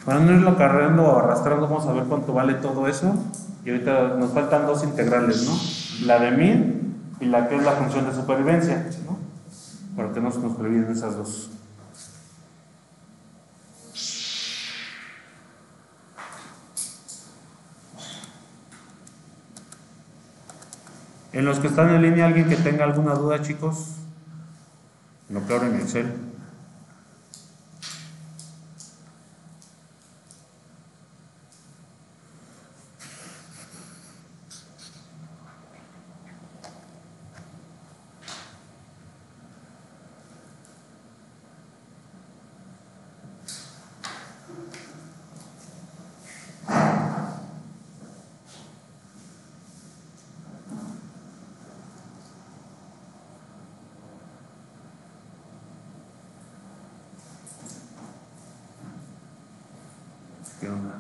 Para no irlo cargando o arrastrando, vamos a ver cuánto vale todo eso. Y ahorita nos faltan dos integrales, ¿no? La de 1000 y la que es la función de supervivencia, ¿no? Para que no se nos olviden esas dos. En los que están en línea, ¿alguien que tenga alguna duda, chicos? En lo que abren Excel. ¿Qué onda?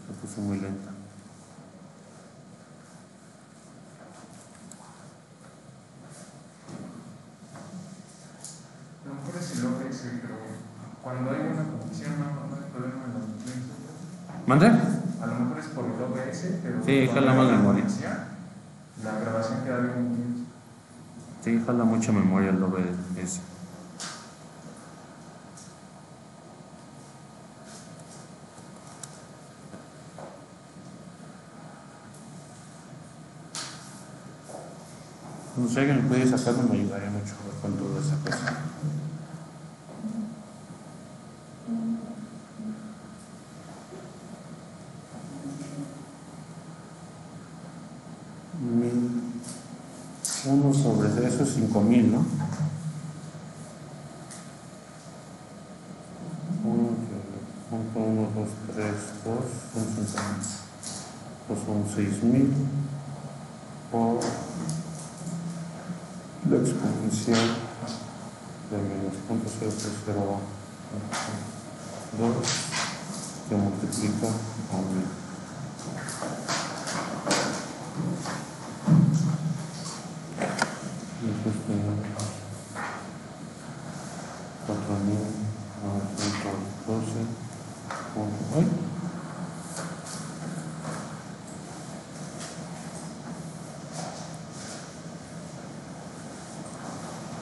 Se puso muy lenta. A lo mejor es el OBS, pero cuando hay una confusión no hay problema en los documentos. ¿Mande? A lo mejor es por el OBS, pero sí, jala más memoria. La grabación queda bien. Sí, jala mucha memoria el OBS. No sé, alguien me puede sacar, me ayudaría mucho a ver cuánto de esa cosa. Uno sobre eso es 5000, ¿no? 1, 2, 3, 2, son 5000. Pues son 6000 por la exponencial de menos 0.0302 que multiplica a 1000. Entonces tenemos 4912.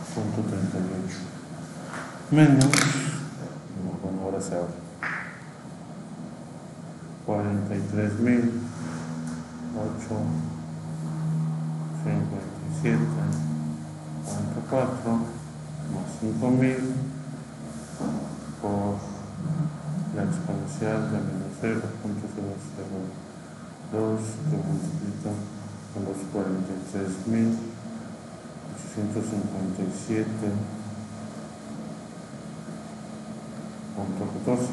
Punto 38 menos, bueno, ahora se abre 43.857.4 más 5000 por la exponencial de menos 0.002 que multiplica con los 43.857.14.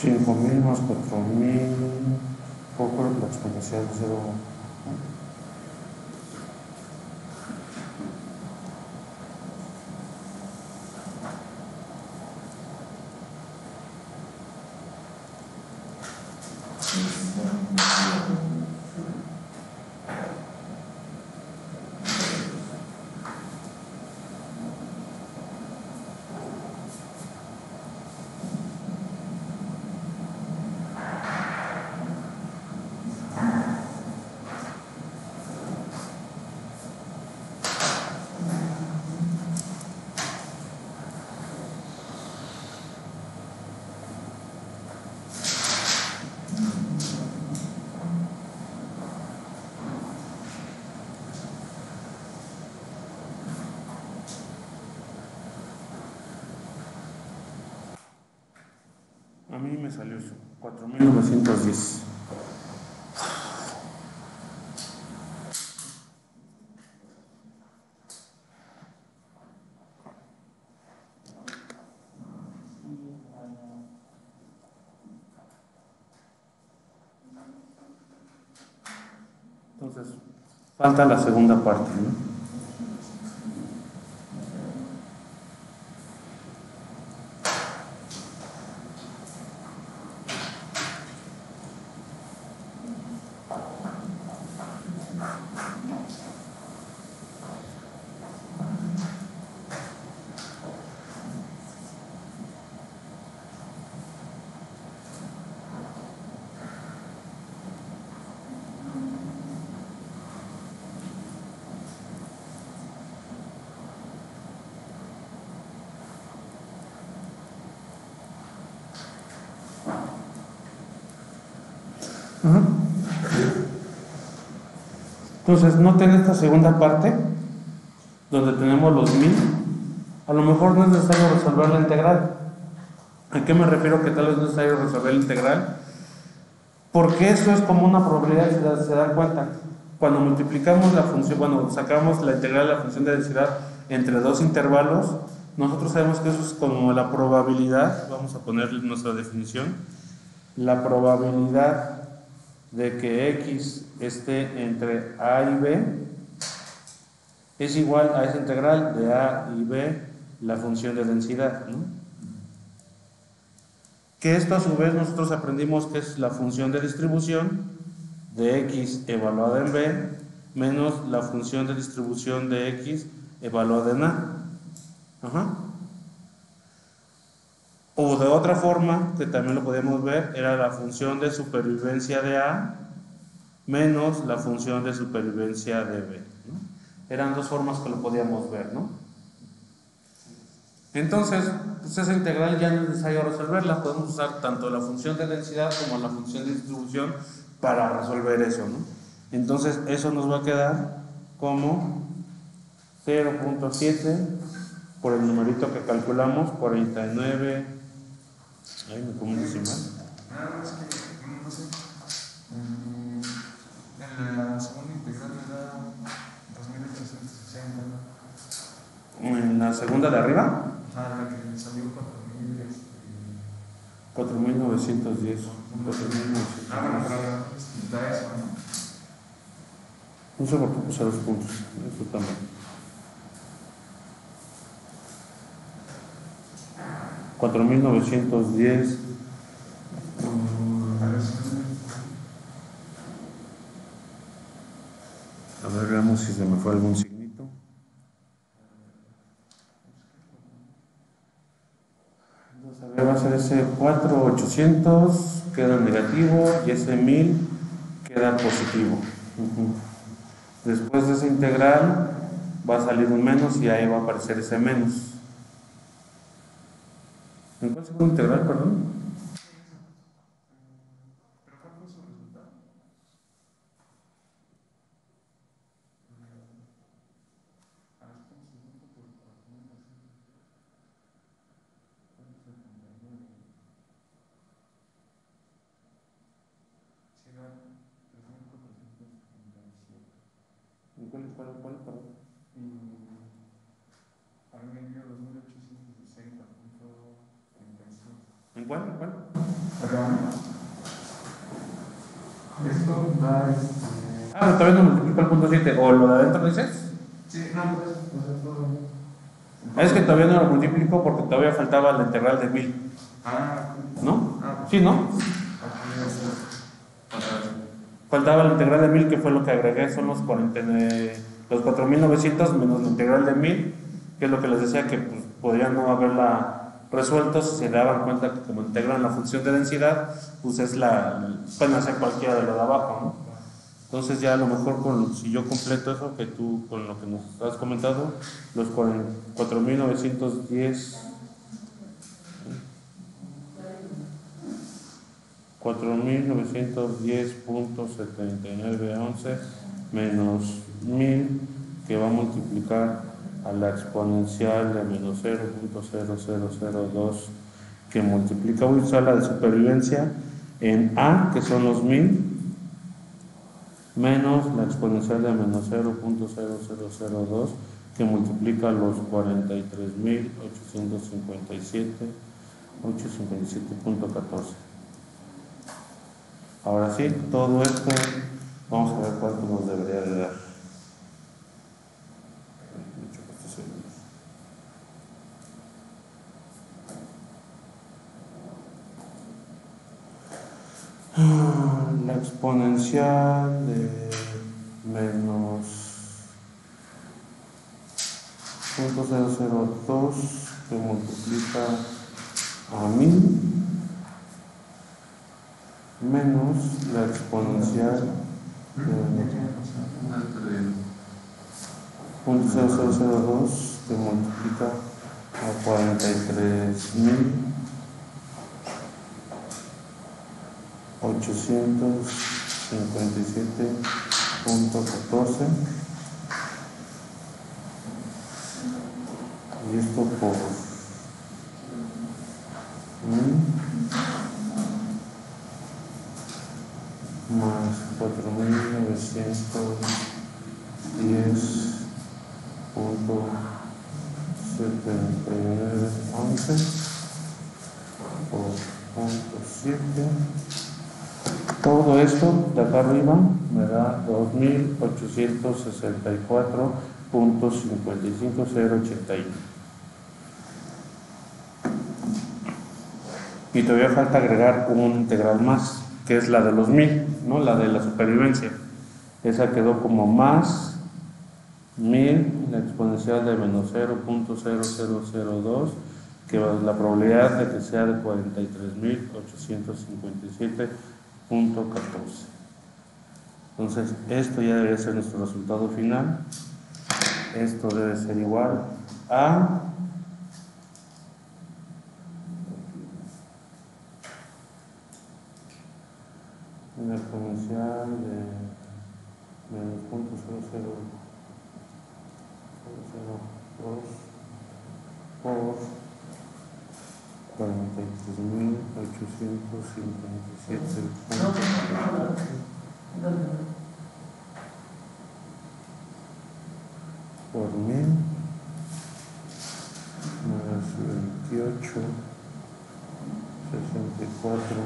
Cinco mil más 4000 poco la exponencial de 0. A mí me salió eso, 4.910. Entonces, falta la segunda parte, ¿no? Entonces, noten esta segunda parte, donde tenemos los 1000. A lo mejor no es necesario resolver la integral. ¿A qué me refiero que tal vez no es necesario resolver la integral? Porque eso es como una probabilidad, se dan cuenta. Cuando multiplicamos la función, bueno, sacamos la integral de la función de densidad entre dos intervalos, nosotros sabemos que eso es como la probabilidad, vamos a poner nuestra definición, la probabilidad de que x esté entre a y b es igual a esa integral de a y b, la función de densidad, ¿no? Que esto a su vez nosotros aprendimos que es la función de distribución de x evaluada en b menos la función de distribución de x evaluada en a. Ajá. O de otra forma, que también lo podíamos ver, era la función de supervivencia de a menos la función de supervivencia de b, ¿no? Eran dos formas que lo podíamos ver, ¿no? Entonces, pues esa integral ya no es necesario resolverla, podemos usar tanto la función de densidad como la función de distribución para resolver eso, ¿no? Entonces, eso nos va a quedar como 0.7 por el numerito que calculamos, 49. Ay, me pongo un decimal. Nada más que, no sé, en la segunda integral me da 2.860. En la segunda de arriba, La que me salió 4.000. 4.910. Bueno, pero da eso, ¿no? No sé por qué puse dos puntos. Eso también. 4.910. A ver, veamos si se me fue algún signito. Entonces, a ver, va a ser ese 4.800, queda negativo, y ese 1.000 queda positivo. Después de esa integral va a salir un menos y ahí va a aparecer ese menos. ¿En cuál segunda integral, perdón? ¿Pero cuál fue su resultado? ¿Cuál, perdón? A mí me dio 2.860.36. ¿En cuál? Perdón. Esto da todavía no multiplico el punto 7. ¿O lo de adentro dices? Sí, no, pues todo. Es que todavía no lo multiplico porque todavía faltaba la integral de 1.000. ¿No? Sí, ¿no? Faltaba la integral de 1.000, que fue lo que agregué, son los 4.900 menos la integral de 1.000, que es lo que les decía que pues, podrían no haberla resuelto si se daban cuenta que como integran la función de densidad, pues es pueden hacer cualquiera de lo de abajo, ¿no? Entonces ya a lo mejor si yo completo eso que tú con lo que nos has comentado, los 4.910 4.910.7911 menos 1.000, que va a multiplicar a la exponencial de menos 0.0002 que multiplica, voy a usar la de supervivencia en A, que son los 1000, menos la exponencial de menos 0.0002, que multiplica los 43.857.14. Ahora sí, todo esto, vamos a ver cuánto nos debería de dar. La exponencial de menos 0.002 que multiplica a 1000 menos la exponencial de 0.0002 que multiplica a 43.857.14, y esto por 1000 más 4.910.7911 por 0.7. Todo esto de acá arriba me da 2.864.55081. Y todavía falta agregar un integral más, que es la de los 1000, ¿no? La de la supervivencia. Esa quedó como más 1000, la exponencial de menos 0.0002, que es la probabilidad de que sea de 43.857.14. Entonces, esto ya debería ser nuestro resultado final. Esto debe ser igual a una exponencial de menos 0.002 por 43.857 por 1000 más 28 64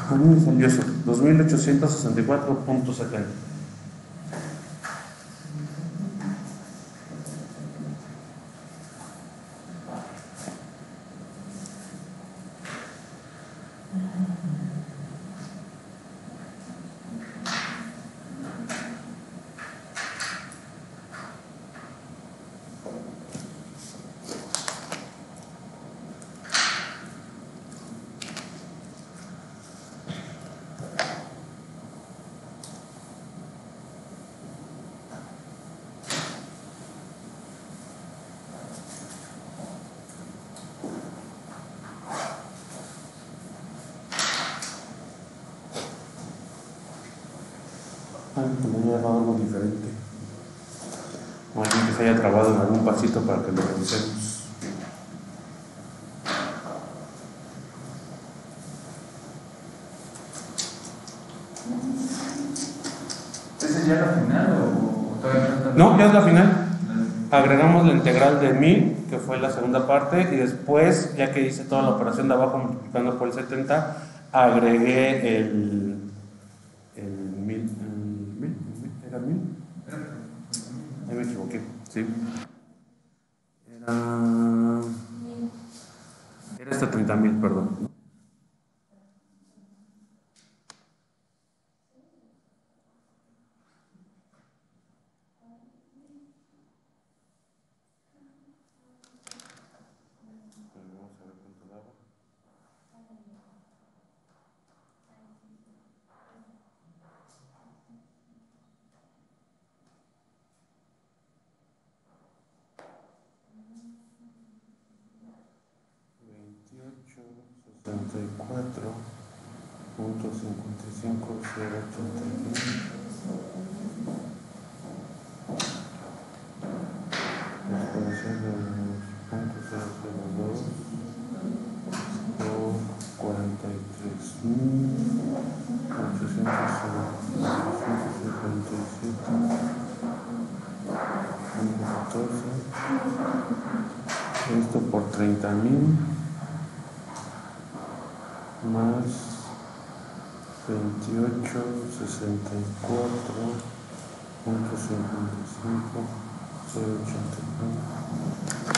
a mí me salió eso, 2864.70. Que me haya dado algo diferente, o alguien que se haya trabado en algún pasito para que lo revisemos. ¿Ese ya es la final o todavía falta? No, ya es la final. Agregamos la integral de 1000, que fue la segunda parte, y después, ya que hice toda la operación de abajo multiplicando por el 70, agregué el 1000. ¿Era 1000? Ahí me equivoqué, sí. Era hasta 30.000, perdón. Vamos a ver cuánto daba. Exponencial de los puntos 002 por 43.857.14. Esto por 30.000 más 28.64.55.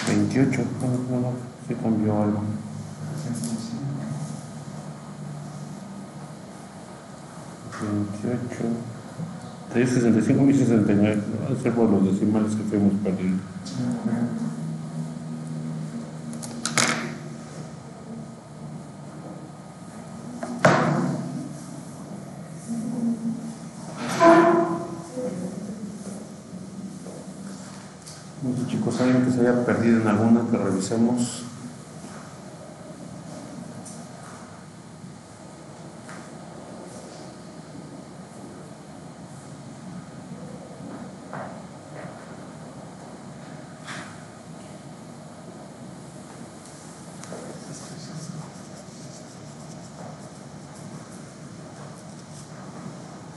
28, no, se cambió algo. 28, 65 y 69, va a ser por los decimales que fuimos perdiendo. No sé, chicos, alguien que se haya perdido en alguna que revisemos.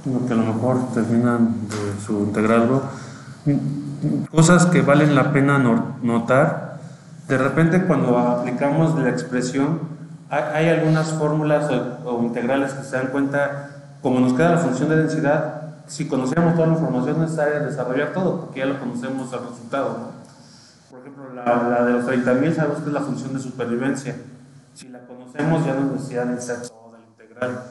Lo que a lo mejor terminan de su integral, cosas que valen la pena notar. De repente, cuando aplicamos la expresión, hay algunas fórmulas o integrales que se dan cuenta, como nos queda la función de densidad, si conociéramos toda la información necesaria de desarrollar todo, porque ya lo conocemos el resultado, ¿no? Por ejemplo, la de los 30.000 sabemos que es la función de supervivencia. Si la conocemos, ya no es necesidad de hacer toda la integral.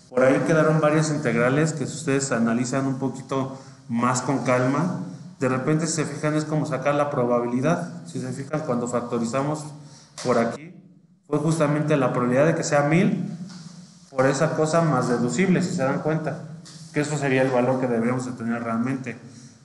Por ahí quedaron varias integrales que si ustedes analizan un poquito más con calma, de repente si se fijan es como sacar la probabilidad. Si se fijan cuando factorizamos por aquí, fue justamente la probabilidad de que sea 1000 por esa cosa más deducible, si se dan cuenta, que eso sería el valor que deberíamos de tener realmente.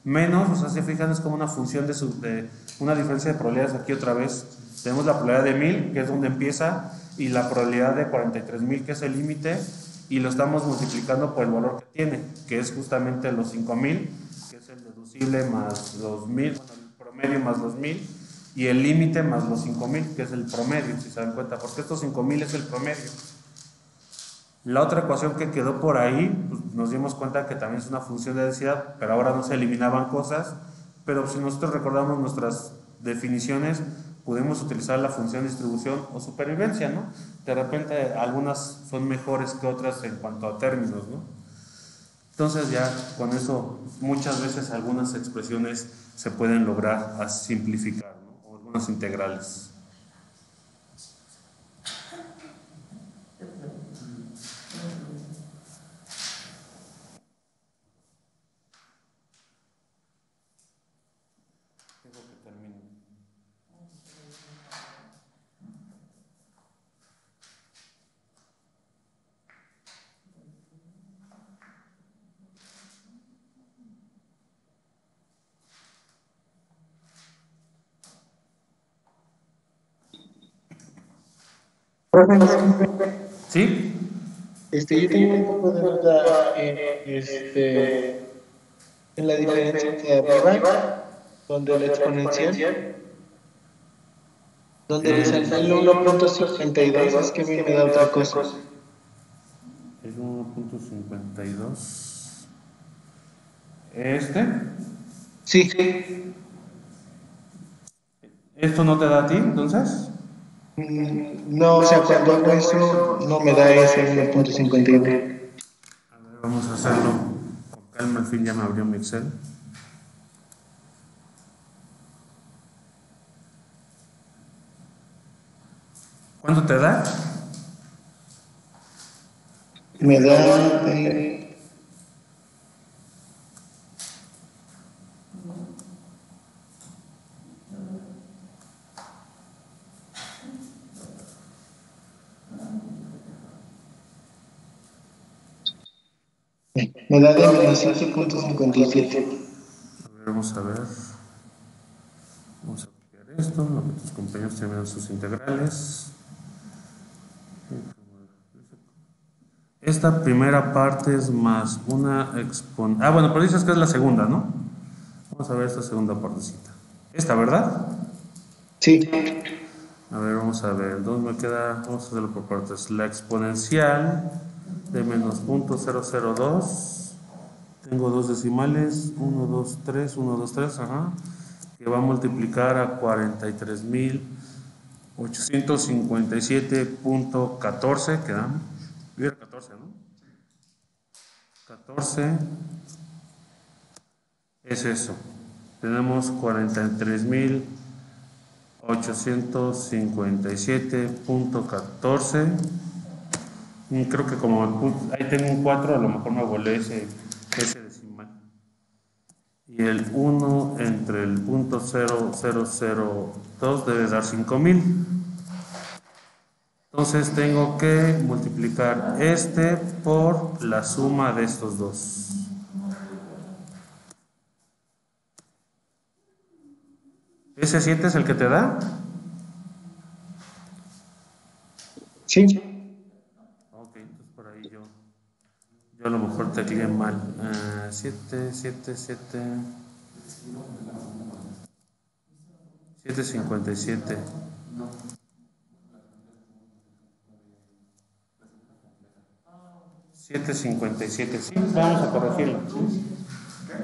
Menos, o sea, si se fijan es como una función de una diferencia de probabilidades. Aquí otra vez tenemos la probabilidad de 1000, que es donde empieza, y la probabilidad de 43.000, que es el límite, y lo estamos multiplicando por el valor que tiene, que es justamente los 5.000, que es el deducible más los 1.000, bueno, el promedio más los 1.000, y el límite más los 5.000, que es el promedio, si se dan cuenta, porque estos 5.000 es el promedio. La otra ecuación que quedó por ahí, pues nos dimos cuenta que también es una función de densidad, pero ahora no se eliminaban cosas, pero si nosotros recordamos nuestras definiciones, pudimos utilizar la función de distribución o supervivencia, ¿no? De repente algunas son mejores que otras en cuanto a términos, ¿no? Entonces ya con eso muchas veces algunas expresiones se pueden lograr a simplificar, ¿no? O algunas integrales. ¿Sí? Yo tengo un poco de duda en la diferencia de arriba, donde la exponencial, donde le saltó el 1.52, es que a mí me da otra cosa. El 1.52. ¿Este? Sí. ¿Esto no te da a ti, entonces? No, o sea, cuando hago eso, no me da ese 1.52. A ver, vamos a hacerlo con calma, al fin ya me abrió mi Excel. ¿Cuánto te da? Me da... me da de menos 7.57. A ver, vamos a ver. Vamos a copiar esto, lo que tus compañeros terminan sus integrales. esta primera parte es más una exponencial. Ah, bueno, pero dices que es la segunda, ¿no? Vamos a ver esta segunda partecita. Esta, ¿verdad? Sí. A ver, vamos a ver. ¿Dónde me queda? Vamos a hacerlo por partes. La exponencial de menos 0.002. Tengo dos decimales. 1, 2, 3, 1, 2, 3. Ajá. Que va a multiplicar a 43.857.14. Quedan. Hubiera 14, ¿no? 14 es eso. Tenemos 43.857.14. Creo que como ahí tengo un 4, a lo mejor me volé ese decimal. Y el 1 entre el punto 0002 debe dar 5.000. Entonces tengo que multiplicar este por la suma de estos dos. ¿Ese 7 es el que te da? Sí. Ok, entonces por ahí yo a lo mejor tecleé mal. 7, 7, 7. 757. $7.57. Sí, vamos a corregirlo.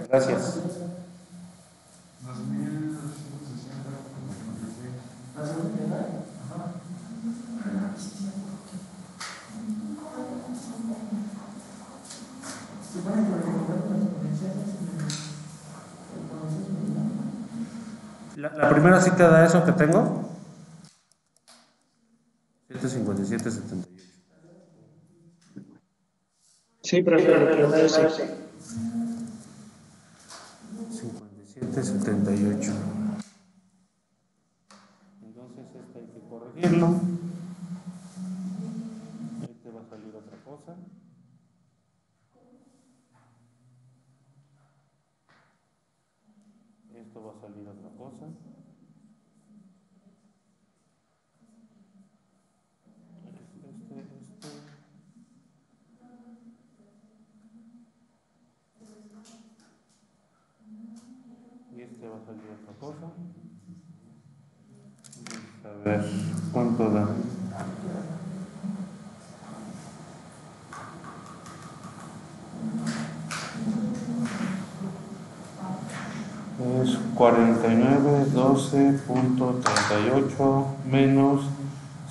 Gracias. 2.260. La primera sí te da eso que tengo. 757.78. Sí, profe, lo que me dice. 57.78. Entonces este hay que corregirlo. Este va a salir otra cosa. Esto va a salir otra cosa. Y este va a salir otra cosa. A ver, ¿cuánto da? Es 49.12.38 menos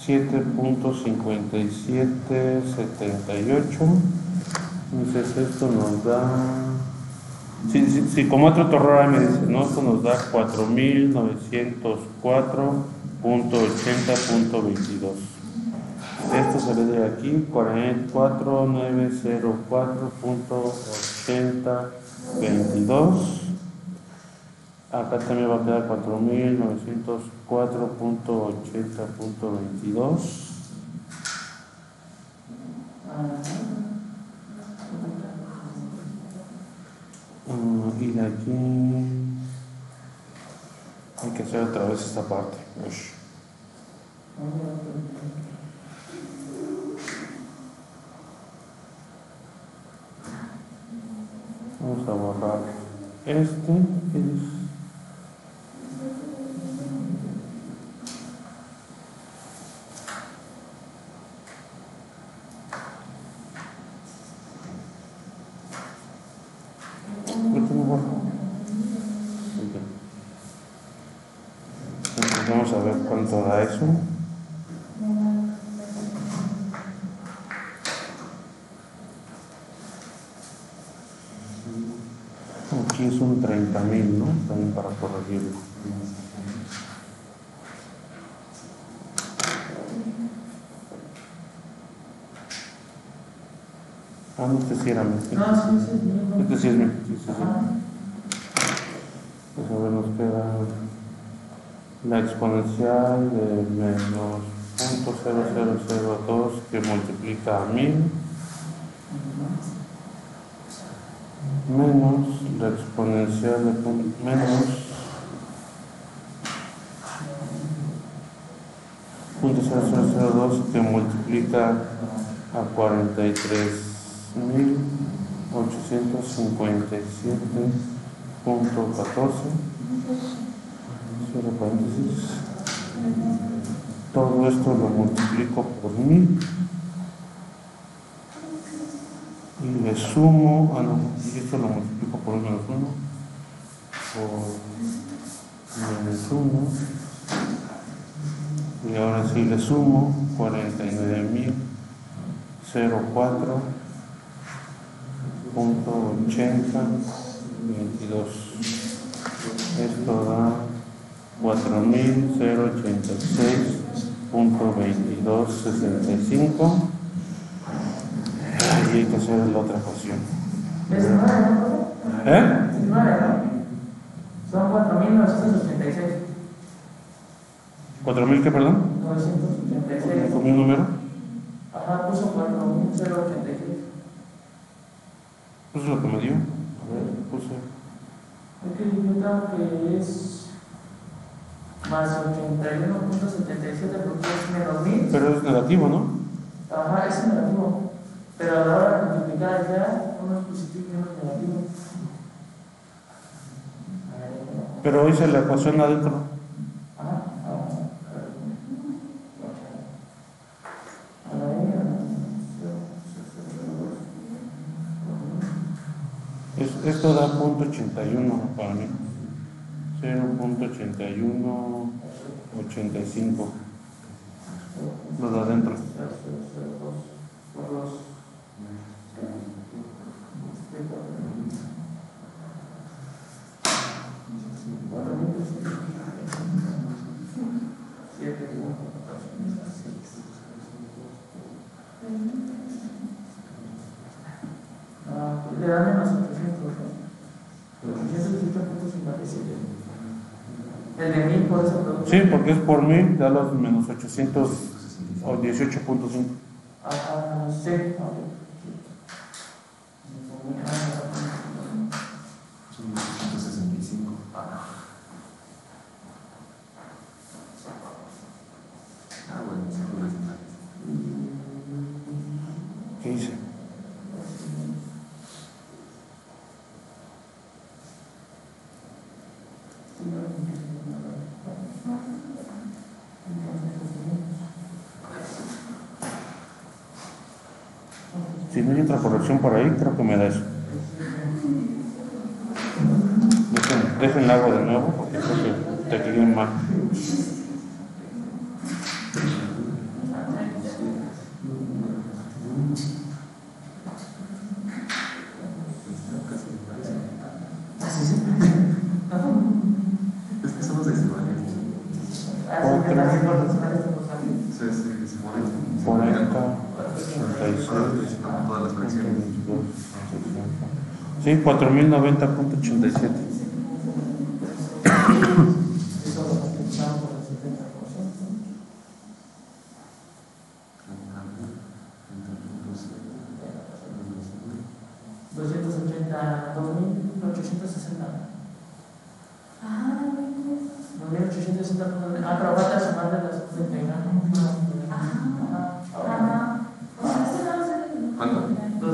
7.5778. Entonces esto nos da... Si como otro terror me dice, ¿no? Esto nos da 4.904.80.22. Esto se ve de aquí, 4.904.80.22. Acá también va a quedar 4.904.80.22. Y de aquí hay que hacer otra vez esta parte. Ush. Vamos a borrar este. Entonces vamos a ver cuánto da eso. Aquí es un 30.000, ¿no? También para corregirlo. No, este sí era mío. Este sí es mío. Sí. Pues a ver, nos queda la exponencial de menos 0.0002 que multiplica a 1000 menos la exponencial de menos 0.0002 que multiplica a 43 257.14, cierro paréntesis, todo esto lo multiplico por 1000 y le sumo, y esto lo multiplico por menos 1, por menos 1, y ahora sí le sumo 49.004.8022. Esto da 4.086.2265. Y hay que hacer la otra ecuación. Es 9, ¿no? ¿Eh? Es 9, ¿no? Son 4.986. ¿4.000 qué, perdón? 986. ¿Con mi número? Ajá, puso 4.086. Eso es lo que me dio. A ver, puse. Es que yo creo que es más 81.77 porque es menos 1000. Pero es negativo, ¿no? Ajá, es negativo. Pero a la hora de multiplicar ya, uno es positivo y uno es negativo. Pero hice la ecuación adentro. Ajá. Esto da 0.81 para mí. 0.8185. Lo de adentro. Le dan menos 800, ¿no? 818.57. El de 1000 por ese producto. Sí, porque es por 1000, da los menos 818.5. Ajá, sí. Son 265. Bueno, sí, ¿Qué hice? Si no hay otra corrección por ahí, creo que me da eso. Déjenla hago de nuevo porque creo que te quedé mal. Es que somos decimales. 40, 86, Todas las fracciones. 22, sí, 4090.87. Eso lo multiplicamos por el 70%. 282.860. Ah, 2.860. Ah, pero falta sumarle las 79. ¿Cuánto? 2.860.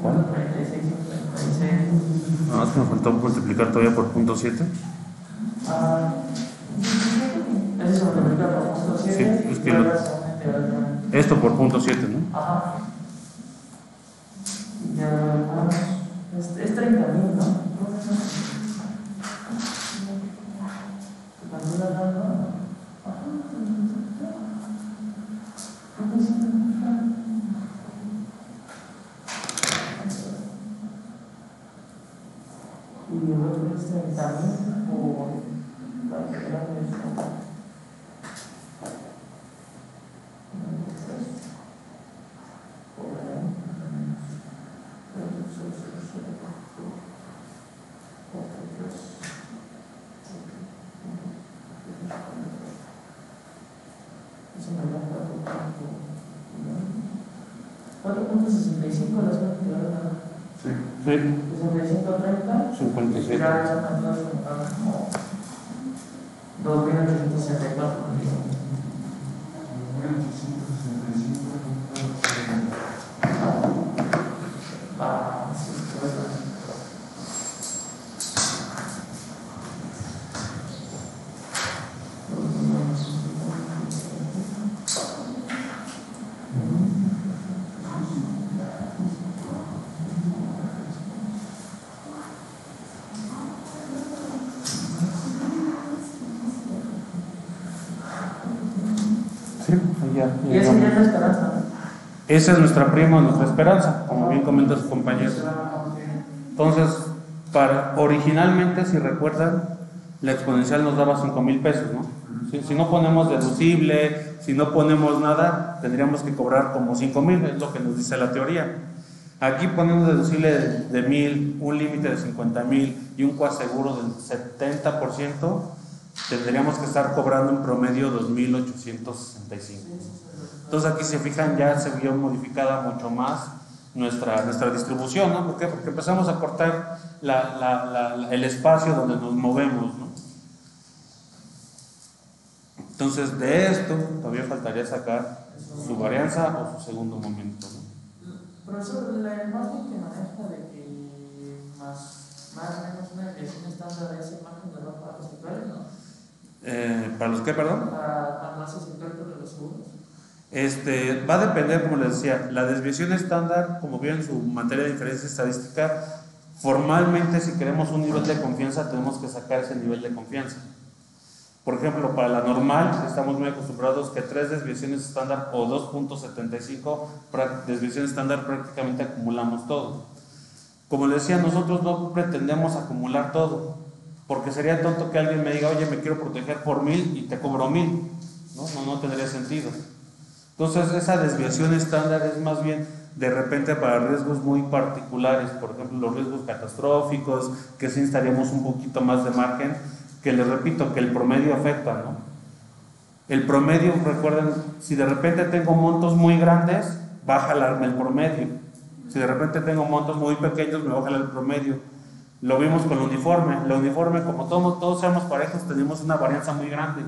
¿Cuál? 46. Ah, es que me faltó multiplicar todavía por 0.7. Ah, ese se multiplica por punto 7. Sí, es que y lo- ahora se aumenta el otro. Esto por 0.7, ¿no? Ajá. Ya, vamos. Es 30.000, ¿no? ¿Cuánto da dando? Y el otro es 30.000 por la primera vez. Eso me da 4.65 las que ahora. Sí. Sí, 65.30. 57. Ya esa cantidad se me paga como 2.864. la esperanza, ¿no? Esa es nuestra prima, nuestra esperanza, como bien comenta su compañero. Entonces, originalmente, si recuerdan, la exponencial nos daba 5,000 pesos, ¿no? Si no ponemos deducible, si no ponemos nada, tendríamos que cobrar como 5,000, es lo que nos dice la teoría. Aquí ponemos deducible de 1,000, un límite de 50,000 y un coaseguro del 70%, tendríamos que estar cobrando en promedio 2,865. Entonces aquí, se fijan, ya se vio modificada mucho más nuestra distribución, ¿no? ¿Por qué? Porque empezamos a cortar el espacio donde nos movemos, ¿no? Entonces, de esto todavía faltaría sacar su varianza o su segundo momento, ¿no? Profesor, la imagen que maneja de que más o menos una desviación estándar es el margen de error para los sectores, ¿no? ¿Para los qué, perdón? Para clase sector de los seguros. Va a depender, como les decía, la desviación estándar, como vieron en su materia de diferencia estadística, formalmente, si queremos un nivel de confianza, tenemos que sacar ese nivel de confianza. Por ejemplo, para la normal, estamos muy acostumbrados que 3 desviaciones estándar o 2,75 desviaciones estándar prácticamente acumulamos todo. Como les decía, nosotros no pretendemos acumular todo, porque sería tonto que alguien me diga, oye, me quiero proteger por 1,000 y te cobro 1,000. No tendría sentido. Entonces, esa desviación estándar es más bien de repente para riesgos muy particulares, por ejemplo, los riesgos catastróficos, que sí necesitaríamos un poquito más de margen, que les repito, que el promedio afecta, ¿no? El promedio, recuerden, si de repente tengo montos muy grandes, va a jalarme el promedio. Si de repente tengo montos muy pequeños, me va a jalar el promedio. Lo vimos con el uniforme. El uniforme, como todos seamos parejos, tenemos una varianza muy grande.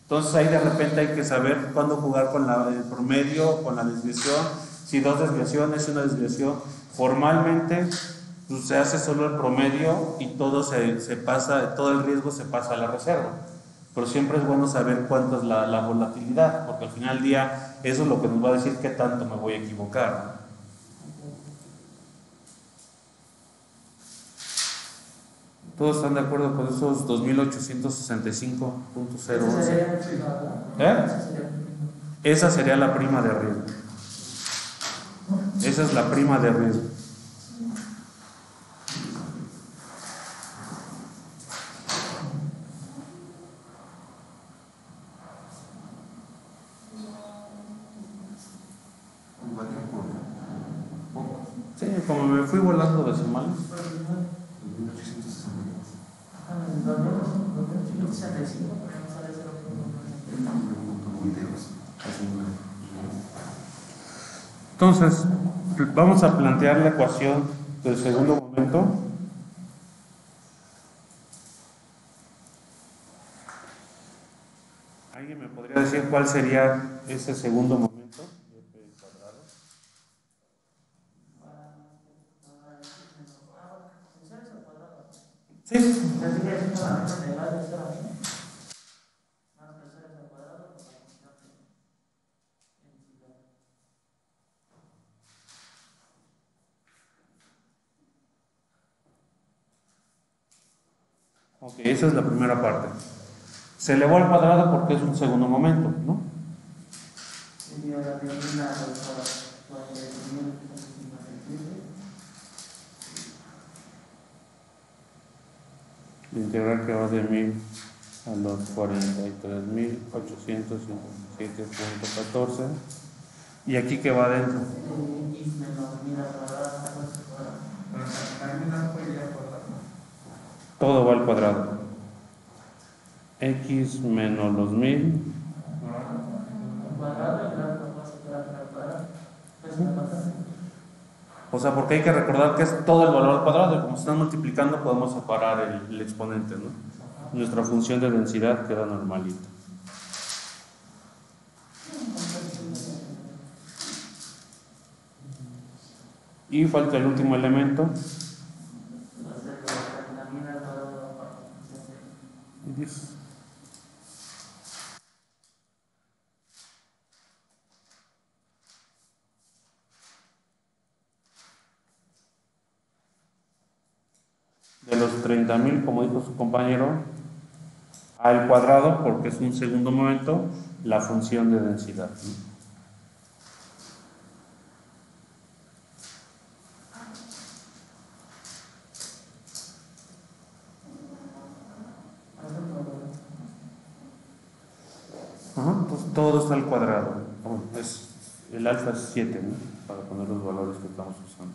Entonces ahí de repente hay que saber cuándo jugar con el promedio, con la desviación. Si 2 desviaciones, una desviación. Formalmente pues, se hace solo el promedio y todo todo el riesgo se pasa a la reserva. Pero siempre es bueno saber cuánto es la volatilidad, porque al final del día eso es lo que nos va a decir qué tanto me voy a equivocar. ¿Todos están de acuerdo con esos 2,865.011? Esa sería la prima de riesgo. Esa es la prima de riesgo. Sí, como me fui volando de semanas. 2,865, Entonces, vamos a plantear la ecuación del segundo momento. ¿Alguien me podría decir cuál sería ese segundo momento? Sí. Ok, esa es la primera parte. Se elevó al cuadrado porque es un segundo momento, ¿no? La integral que va de 1,000 a los 43,857.14. ¿Y aquí qué va adentro? Todo va al cuadrado. X menos los 1,000. O sea, porque hay que recordar que es todo el valor al cuadrado y como se están multiplicando podemos separar el exponente, ¿no? Nuestra función de densidad queda normalita. Y falta el último elemento. De los 30,000, como dijo su compañero, al cuadrado, porque es un segundo momento, la función de densidad, ¿no? Entonces todo está al cuadrado. Bueno, el alfa es 7, ¿no? Para poner los valores que estamos usando.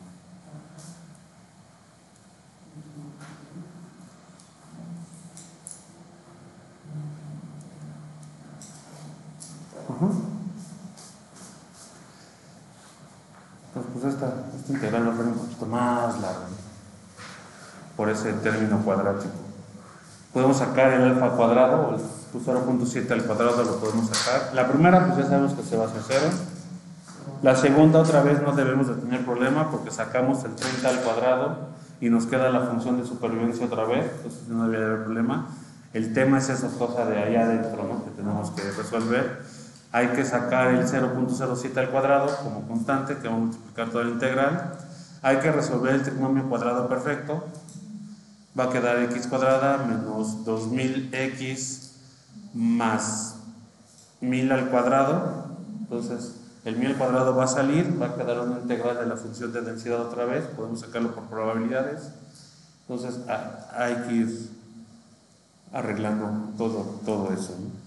Entonces, pues esta integral va a ser un poquito más larga, ¿no? Por ese término cuadrático. Podemos sacar el alfa cuadrado, o el 0.7 al cuadrado lo podemos sacar. La primera, pues ya sabemos que se va a hacer 0. La segunda, otra vez, no debemos de tener problema porque sacamos el 30 al cuadrado y nos queda la función de supervivencia otra vez, entonces no debería haber problema. El tema es esa cosa de allá adentro, ¿no? Que tenemos que resolver. Hay que sacar el 0.07 al cuadrado como constante, que vamos a multiplicar toda la integral. Hay que resolver el trinomio cuadrado perfecto. Va a quedar x cuadrada menos 2000x más 1000 al cuadrado. Entonces, el 1000 al cuadrado va a salir, va a quedar una integral de la función de densidad otra vez. Podemos sacarlo por probabilidades. Entonces, hay que ir arreglando todo eso, ¿no?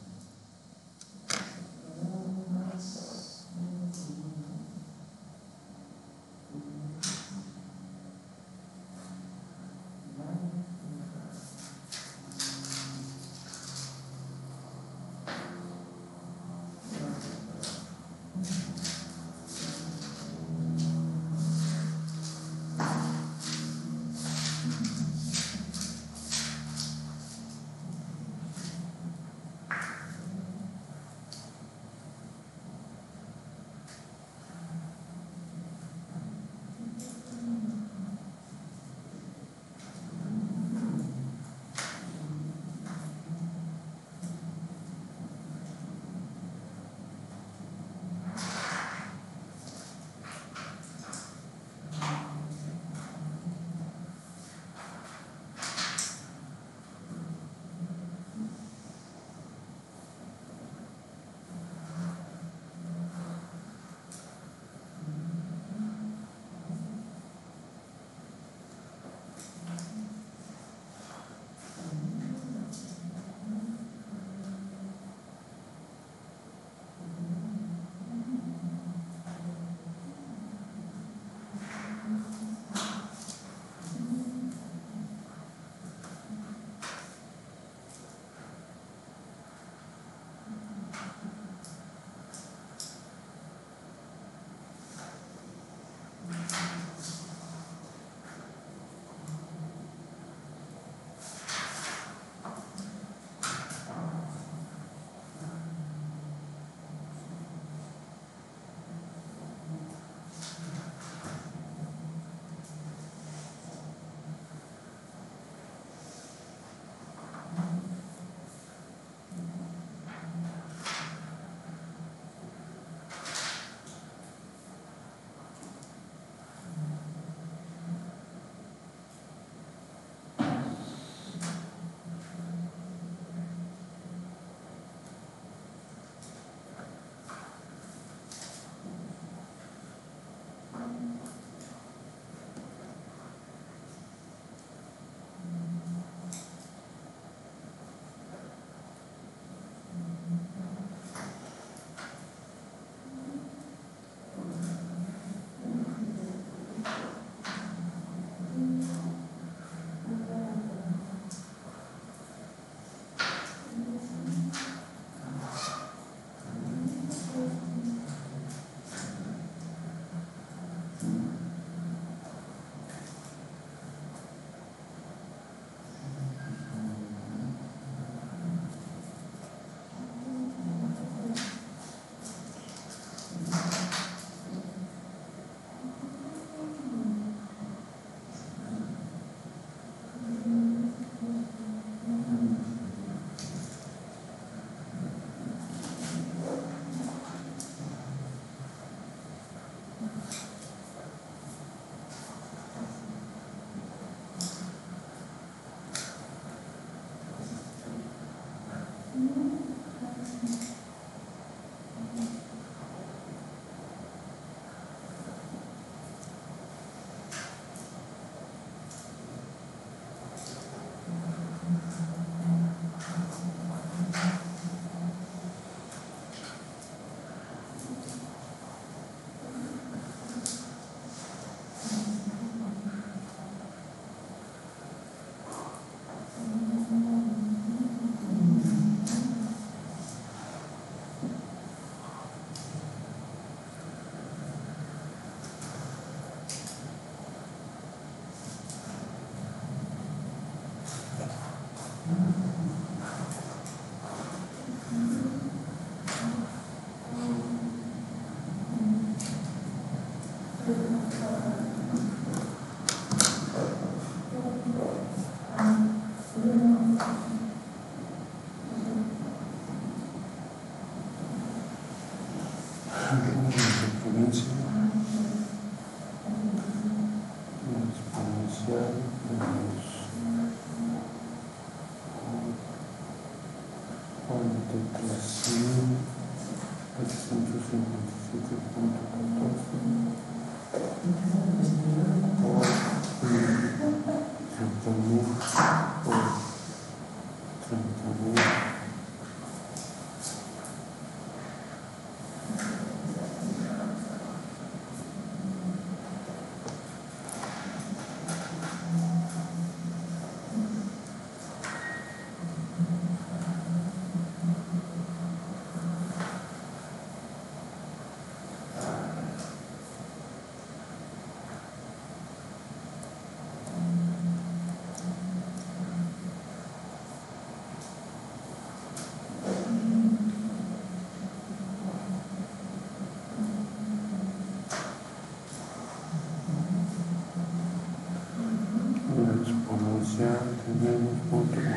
Tenemos punto 1, 2,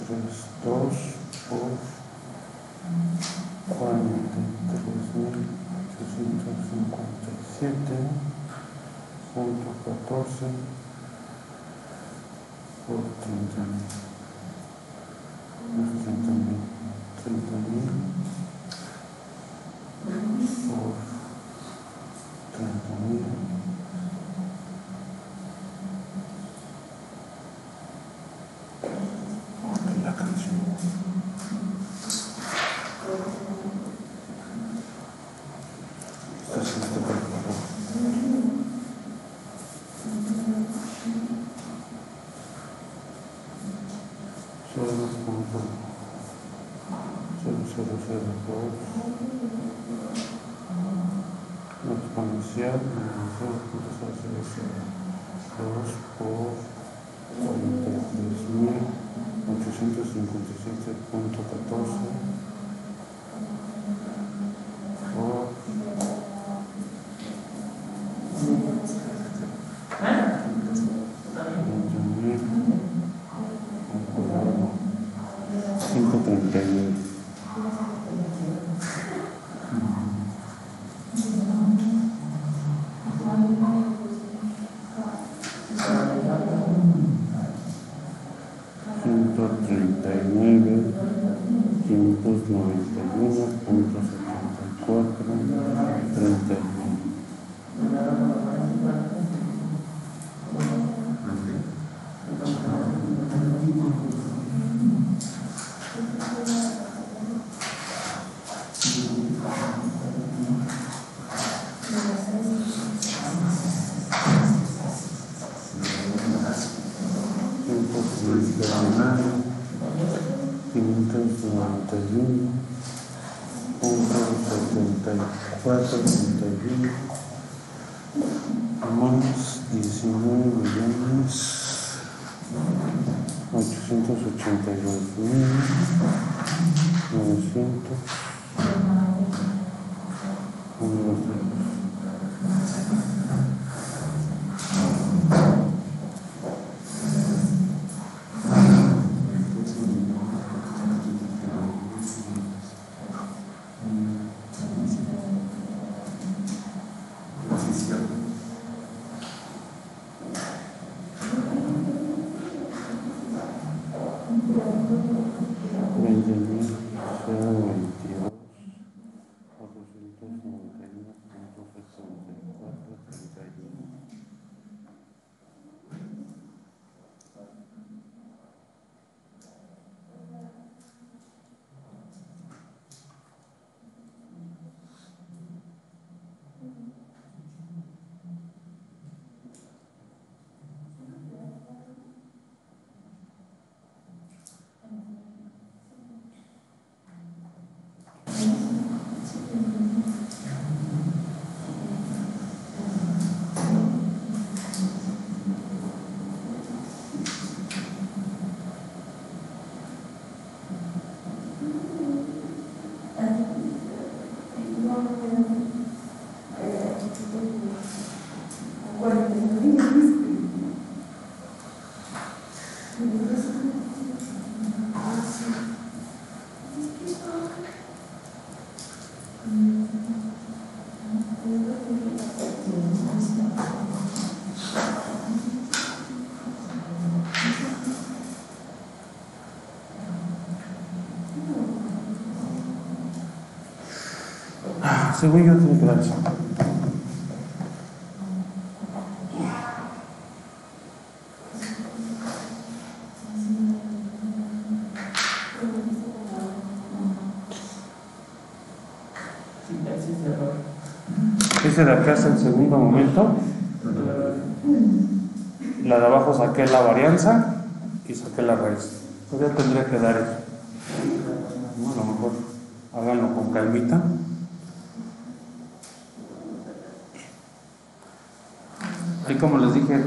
3, 2 por 43.857.14 por 30.000. Los 30.000 por 30.000. La canción. Está haciendo calculado. Solo punto 0002 exponencial 0.0002 por 43.857.14 por 539. Más 19.882.900. Según yo, tiene que dar eso. Sintaxis de error. Ese de acá es el segundo momento. La de abajo saqué la varianza y saqué la raíz. Todavía tendría que dar eso. ¿No? A lo mejor háganlo con calmita. Ahí, como les dije,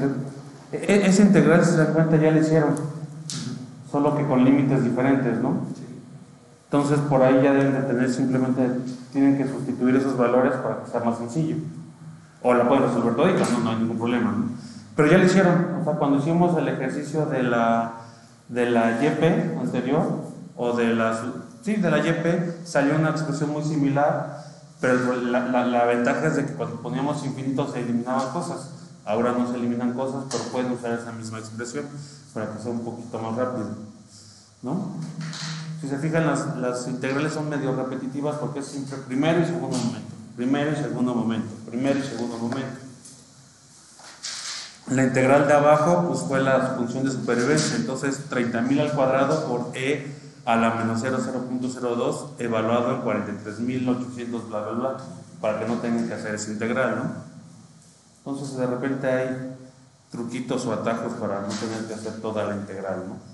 esa integral, si se dan cuenta, ya la hicieron, solo que con límites diferentes, ¿no? Entonces por ahí ya deben de tener, simplemente tienen que sustituir esos valores para que sea más sencillo. O la pueden resolver todita, no hay ningún problema, ¿no? Pero ya lo hicieron. O sea, cuando hicimos el ejercicio de la YP anterior, o de la YP, salió una expresión muy similar, pero la ventaja es de que cuando poníamos infinito se eliminaban cosas. Ahora no se eliminan cosas, pero pueden usar esa misma expresión para que sea un poquito más rápido, ¿no? Si se fijan, las integrales son medio repetitivas porque es siempre primero y segundo momento, primero y segundo momento, primero y segundo momento. La integral de abajo pues fue la función de supervivencia, entonces 30.000 al cuadrado por e a la menos 0,02 evaluado en 43.800 bla bla bla, para que no tengan que hacer esa integral, ¿no? Entonces de repente hay truquitos o atajos para no tener que hacer toda la integral, ¿no?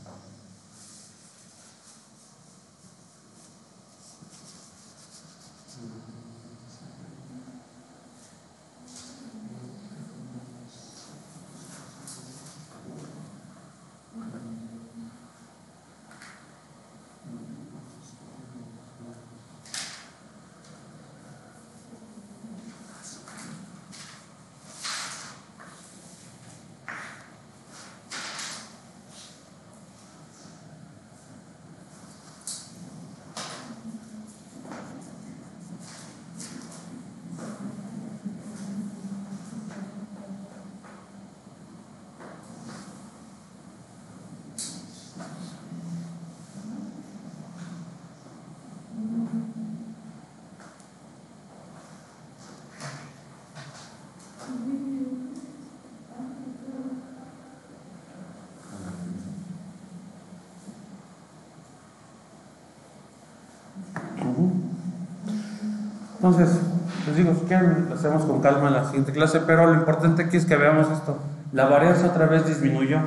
Entonces, les digo, si quieren, lo hacemos con calma en la siguiente clase, pero lo importante aquí es que veamos esto. La varianza otra vez disminuyó.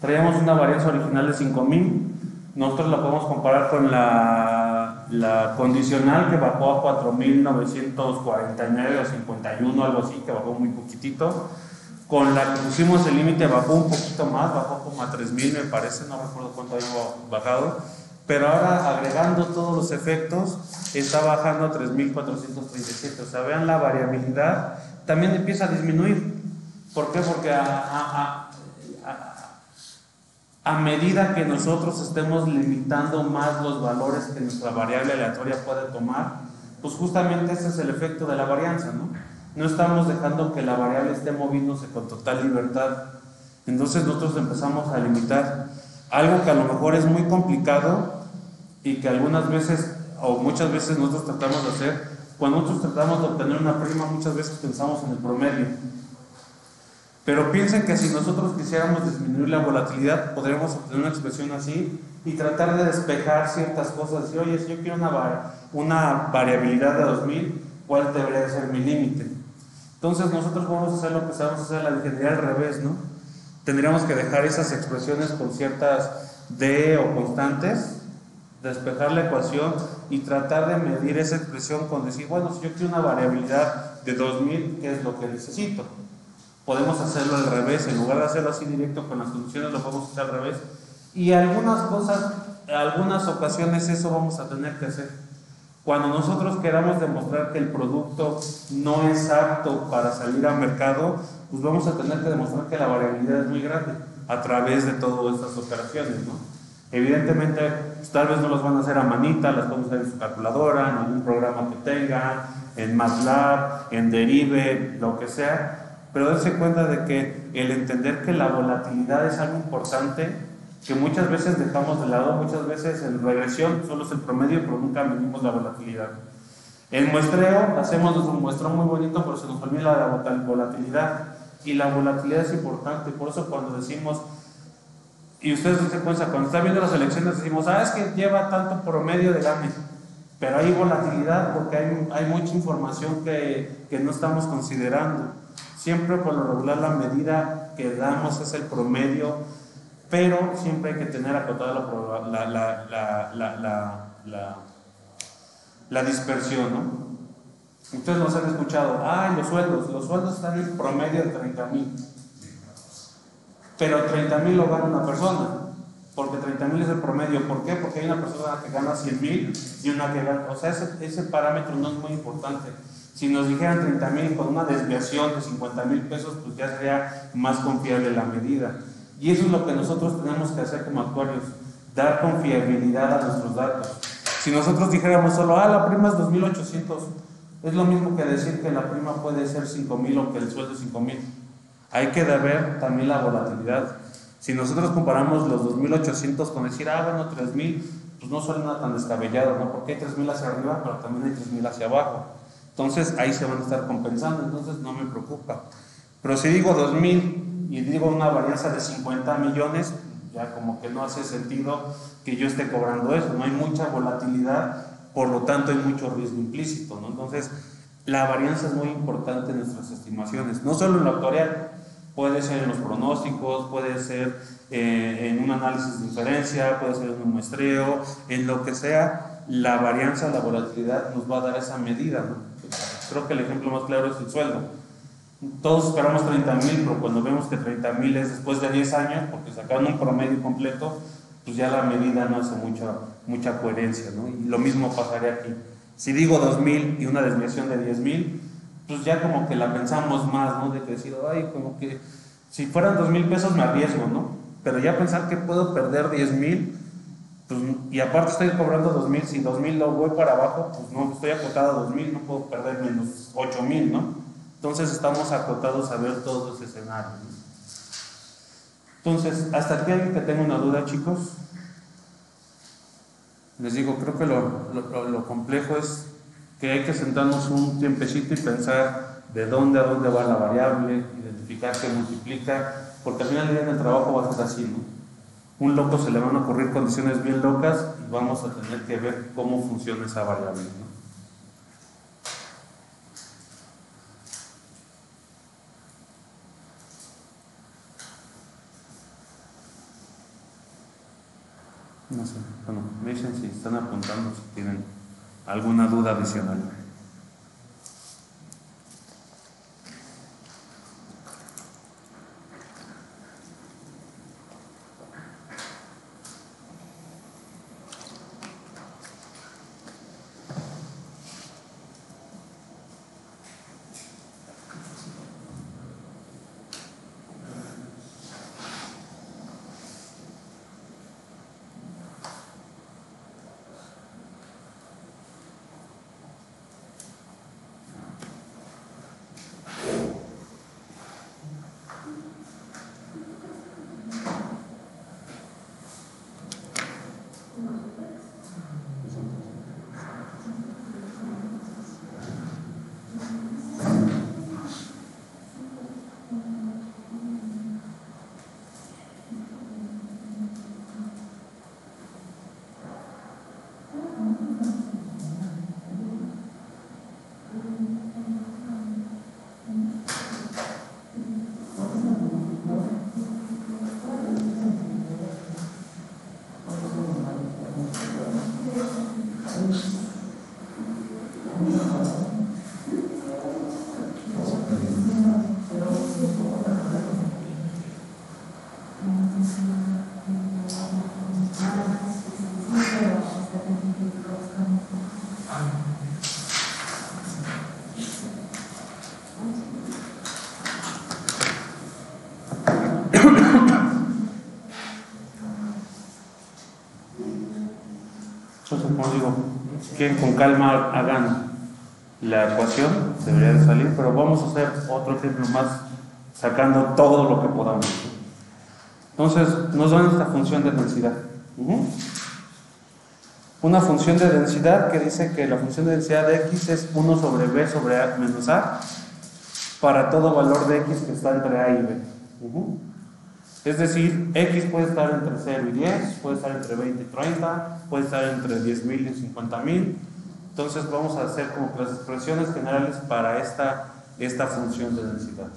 Traíamos una varianza original de 5.000. Nosotros la podemos comparar con la condicional, que bajó a 4.949 o 51, algo así, que bajó muy poquitito. Con la que pusimos el límite bajó un poquito más, bajó como a 3.000 me parece, no recuerdo cuánto había bajado. Pero ahora, agregando todos los efectos, está bajando a 3.437. O sea, vean, la variabilidad también empieza a disminuir. ¿Por qué? Porque a medida que nosotros estemos limitando más los valores que nuestra variable aleatoria puede tomar, pues justamente ese es el efecto de la varianza, ¿no? No estamos dejando que la variable esté moviéndose con total libertad. Entonces nosotros empezamos a limitar algo que a lo mejor es muy complicado y que algunas veces o muchas veces nosotros tratamos de hacer. Cuando nosotros tratamos de obtener una prima, muchas veces pensamos en el promedio. Pero piensen que si nosotros quisiéramos disminuir la volatilidad, podríamos obtener una expresión así y tratar de despejar ciertas cosas. Decir, oye, si yo quiero una variabilidad de 2000, ¿cuál debería ser mi límite? Entonces nosotros vamos a hacer lo que sabemos hacer, la ingeniería al revés, ¿no? Tendríamos que dejar esas expresiones con ciertas D o constantes, despejar la ecuación y tratar de medir esa expresión con decir, bueno, si yo quiero una variabilidad de 2000, ¿qué es lo que necesito? Podemos hacerlo al revés, en lugar de hacerlo así directo con las soluciones, lo podemos hacer al revés. Y algunas cosas, en algunas ocasiones eso vamos a tener que hacer. Cuando nosotros queramos demostrar que el producto no es apto para salir al mercado, pues vamos a tener que demostrar que la variabilidad es muy grande a través de todas estas operaciones, ¿no? Evidentemente, pues, tal vez no las van a hacer a manita, las pueden hacer en su calculadora, en algún programa que tengan, en MATLAB, en Derive, lo que sea, pero darse cuenta de que el entender que la volatilidad es algo importante, que muchas veces dejamos de lado, muchas veces en regresión solo es el promedio, pero nunca medimos la volatilidad. En muestreo hacemos un muestreo muy bonito, pero se nos olvida la volatilidad, y la volatilidad es importante. Por eso cuando decimos, y ustedes se cuenta, cuando están viendo las elecciones decimos, es que lleva tanto promedio de gane, pero hay volatilidad porque hay mucha información que no estamos considerando. Siempre por lo regular la medida que damos es el promedio, pero siempre hay que tener acotada la dispersión, ¿no? Ustedes nos han escuchado, los sueldos están en promedio de 30,000, pero 30,000 lo gana una persona, porque 30,000 es el promedio. ¿Por qué? Porque hay una persona que gana 100,000 y una que gana, o sea, ese parámetro no es muy importante. Si nos dijeran 30,000 con una desviación de 50,000 pesos, pues ya sería más confiable la medida. Y eso es lo que nosotros tenemos que hacer como actuarios, dar confiabilidad a nuestros datos. Si nosotros dijéramos solo, la prima es 2,800, es lo mismo que decir que la prima puede ser 5,000 o que el sueldo es 5,000. Hay que ver también la volatilidad. Si nosotros comparamos los 2,800 con decir, 3,000, pues no suena tan descabellado, ¿no? Porque hay 3,000 hacia arriba, pero también hay 3,000 hacia abajo. Entonces ahí se van a estar compensando, entonces no me preocupa. Pero si digo 2,000 y digo una varianza de 50 millones, ya como que no hace sentido que yo esté cobrando eso, no hay mucha volatilidad, por lo tanto hay mucho riesgo implícito, ¿no? Entonces la varianza es muy importante en nuestras estimaciones, no solo en lo actuarial, puede ser en los pronósticos, puede ser en un análisis de inferencia, puede ser en un muestreo, en lo que sea, la varianza, la volatilidad nos va a dar esa medida, ¿no? Creo que el ejemplo más claro es el sueldo. Todos esperamos 30,000, pero cuando vemos que 30,000 es después de 10 años, porque sacaron un promedio completo, pues ya la medida no hace mucha coherencia, ¿no? Y lo mismo pasaría aquí. Si digo 2,000 y una desviación de 10,000, pues ya como que la pensamos más, ¿no? De que decir, como que si fueran 2,000 pesos me arriesgo, ¿no? Pero ya pensar que puedo perder 10,000, pues, y aparte estoy cobrando 2,000, si 2,000 lo voy para abajo, pues no, estoy acotado a 2,000, no puedo perder menos 8,000, ¿no? Entonces estamos acotados a ver todo ese escenario, ¿no? Entonces, hasta aquí alguien que tenga una duda, chicos. Les digo, creo que lo complejo es que hay que sentarnos un tiempecito y pensar de dónde a dónde va la variable, identificar qué multiplica, porque al final del día en el trabajo va a ser así, ¿no? Un loco se le van a ocurrir condiciones bien locas y vamos a tener que ver cómo funciona esa variable, ¿no? No sé, bueno, me dicen si están apuntando, si tienen alguna duda adicional. Entonces, como digo, que con calma hagan la ecuación, debería de salir, pero vamos a hacer otro ejemplo más, sacando todo lo que podamos. Entonces, nos dan esta función de densidad. Una función de densidad que dice que la función de densidad de x es 1 sobre b sobre a menos a para todo valor de x que está entre a y b. Es decir, x puede estar entre 0 y 10, puede estar entre 20 y 30, puede estar entre 10.000 y 50.000. Entonces vamos a hacer como que las expresiones generales para esta función de densidad.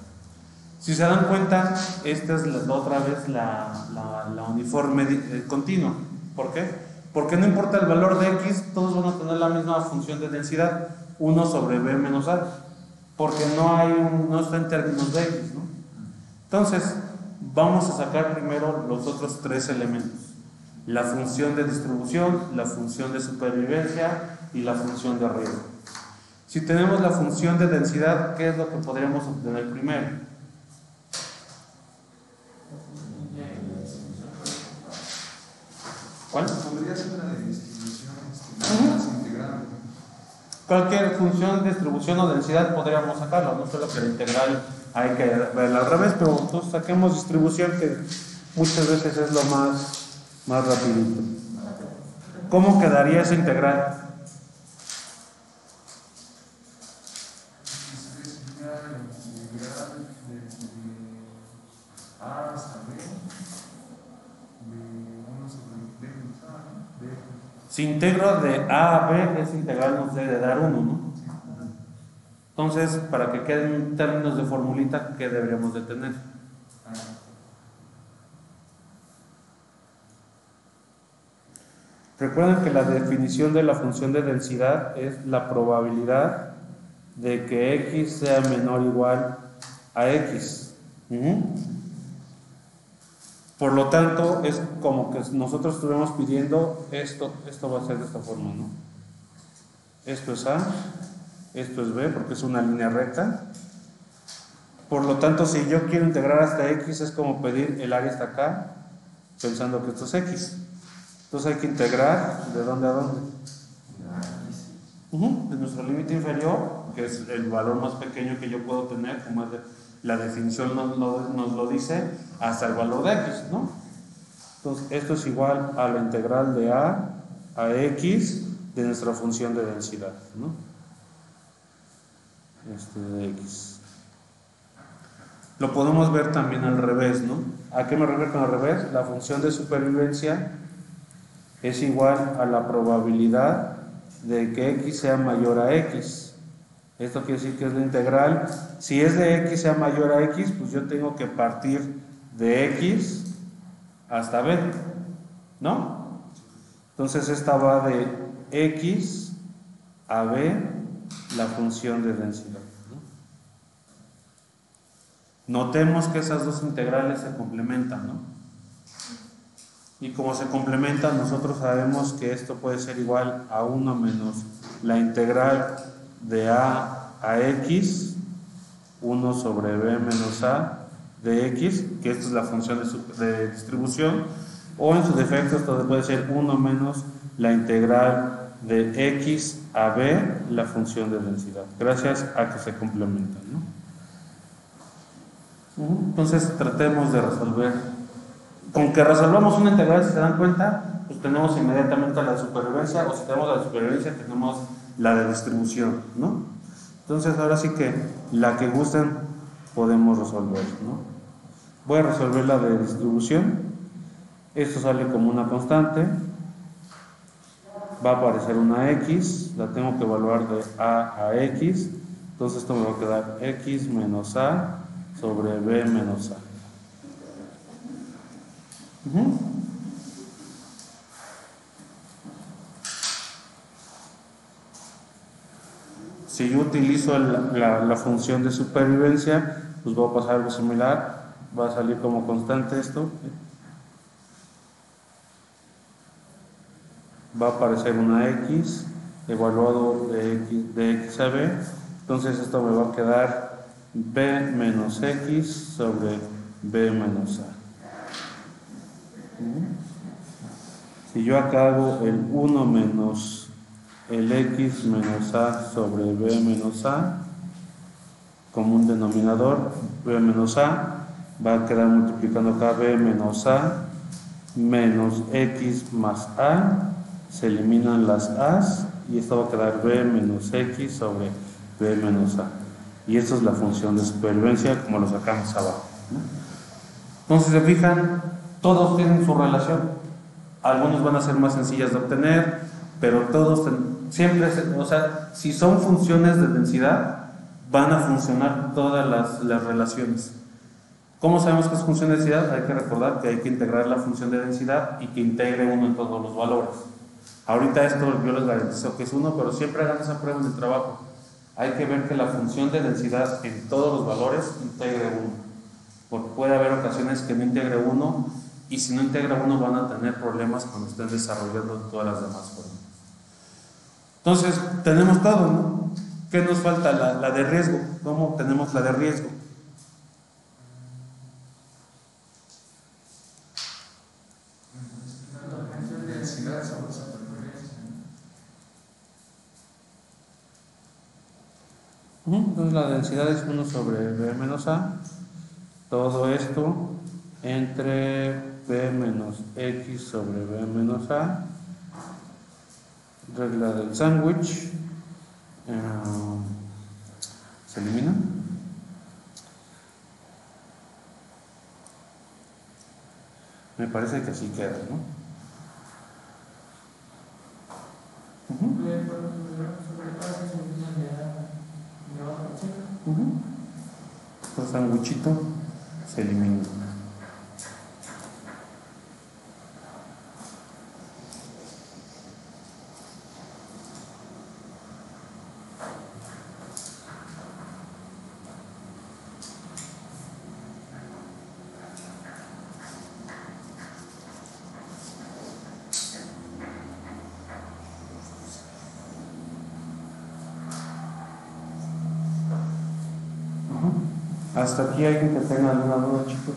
Si se dan cuenta, esta es otra vez la uniforme continua. ¿Por qué? Porque no importa el valor de x, todos van a tener la misma función de densidad, 1 sobre b menos a, porque no está en términos de x, ¿no? Entonces, vamos a sacar primero los otros tres elementos: la función de distribución, la función de supervivencia y la función de riesgo. Si tenemos la función de densidad, ¿qué es lo que podríamos obtener primero? ¿Cuál? Podría ser una de distribución más integrada. Cualquier función de distribución o densidad podríamos sacarla, no solo que la integral hay que verla al revés, pero entonces saquemos distribución, que muchas veces es lo más rapidito. ¿Cómo quedaría esa integral? Sería la integral de a hasta b de 1 sobre b menos a, ¿no? Si integro de a a b, esa integral nos debe dar 1, ¿no? Entonces, para que queden términos de formulita, ¿qué deberíamos de tener? Recuerden que la definición de la función de densidad es la probabilidad de que x sea menor o igual a x. Por lo tanto, es como que nosotros estuvimos pidiendo esto va a ser de esta forma, ¿no? Esto es a, esto es b, porque es una línea recta. Por lo tanto, si yo quiero integrar hasta x, es como pedir el área hasta acá, pensando que esto es x. Entonces hay que integrar, ¿de dónde a dónde? De nuestro límite inferior, que es el valor más pequeño que yo puedo tener, como la definición nos lo dice, hasta el valor de x, ¿no? Entonces esto es igual a la integral de a x de nuestra función de densidad, ¿no? De x. Lo podemos ver también al revés, ¿no? ¿A qué me refiero con al revés? La función de supervivencia es igual a la probabilidad de que x sea mayor a x. Esto quiere decir que es la integral. Si es de x sea mayor a x, pues yo tengo que partir de x hasta b, ¿no? Entonces esta va de x a b, la función de densidad, ¿no? Notemos que esas dos integrales se complementan, ¿no? Y como se complementan, nosotros sabemos que esto puede ser igual a 1 menos la integral de a x, 1 sobre b menos a de x, que esta es la función de distribución, o en su defecto esto puede ser 1 menos la integral de x a b, la función de densidad, gracias a que se complementan, ¿no? Entonces tratemos de resolver. Con que resolvamos una integral, si se dan cuenta, pues tenemos inmediatamente la de supervivencia, o si tenemos la de supervivencia, tenemos la de distribución, ¿no? Entonces ahora sí que la que gusten podemos resolver, ¿no? Voy a resolver la de distribución. Esto sale como una constante, va a aparecer una x, la tengo que evaluar de a x, entonces esto me va a quedar x menos a sobre b menos a. Si yo utilizo la función de supervivencia, pues va a pasar algo similar, va a salir como constante esto, va a aparecer una x evaluado de x a b, entonces esto me va a quedar b menos x sobre b menos a. Si yo acá hago el 1 menos el x menos a sobre b menos a como un denominador, b menos a va a quedar multiplicando acá b menos a menos x más a, se eliminan las a's y esto va a quedar b menos x sobre b menos a, y esta es la función de supervivencia como lo sacamos abajo, ¿no? Entonces, se fijan, todos tienen su relación, algunos van a ser más sencillas de obtener, pero todos siempre, o sea, si son funciones de densidad, van a funcionar todas las relaciones. ¿Cómo sabemos que es función de densidad? Hay que recordar que hay que integrar la función de densidad y que integre uno en todos los valores. Ahorita esto yo les garantizo que es uno, pero siempre hagan esa prueba en el trabajo. Hay que ver que la función de densidad en todos los valores integre uno, porque puede haber ocasiones que no integre uno, y si no integra uno van a tener problemas cuando estén desarrollando todas las demás formas. Entonces, tenemos todo, ¿no? ¿Qué nos falta? La de riesgo. ¿Cómo obtenemos la de riesgo? La función de densidad sobre supervivencia. Entonces la densidad es 1 sobre b menos a, todo esto entre b menos x sobre b menos a, regla del sándwich, se elimina. Me parece que así queda, ¿no? El sándwichito se elimina. Hasta aquí alguien que tenga alguna duda, chicos.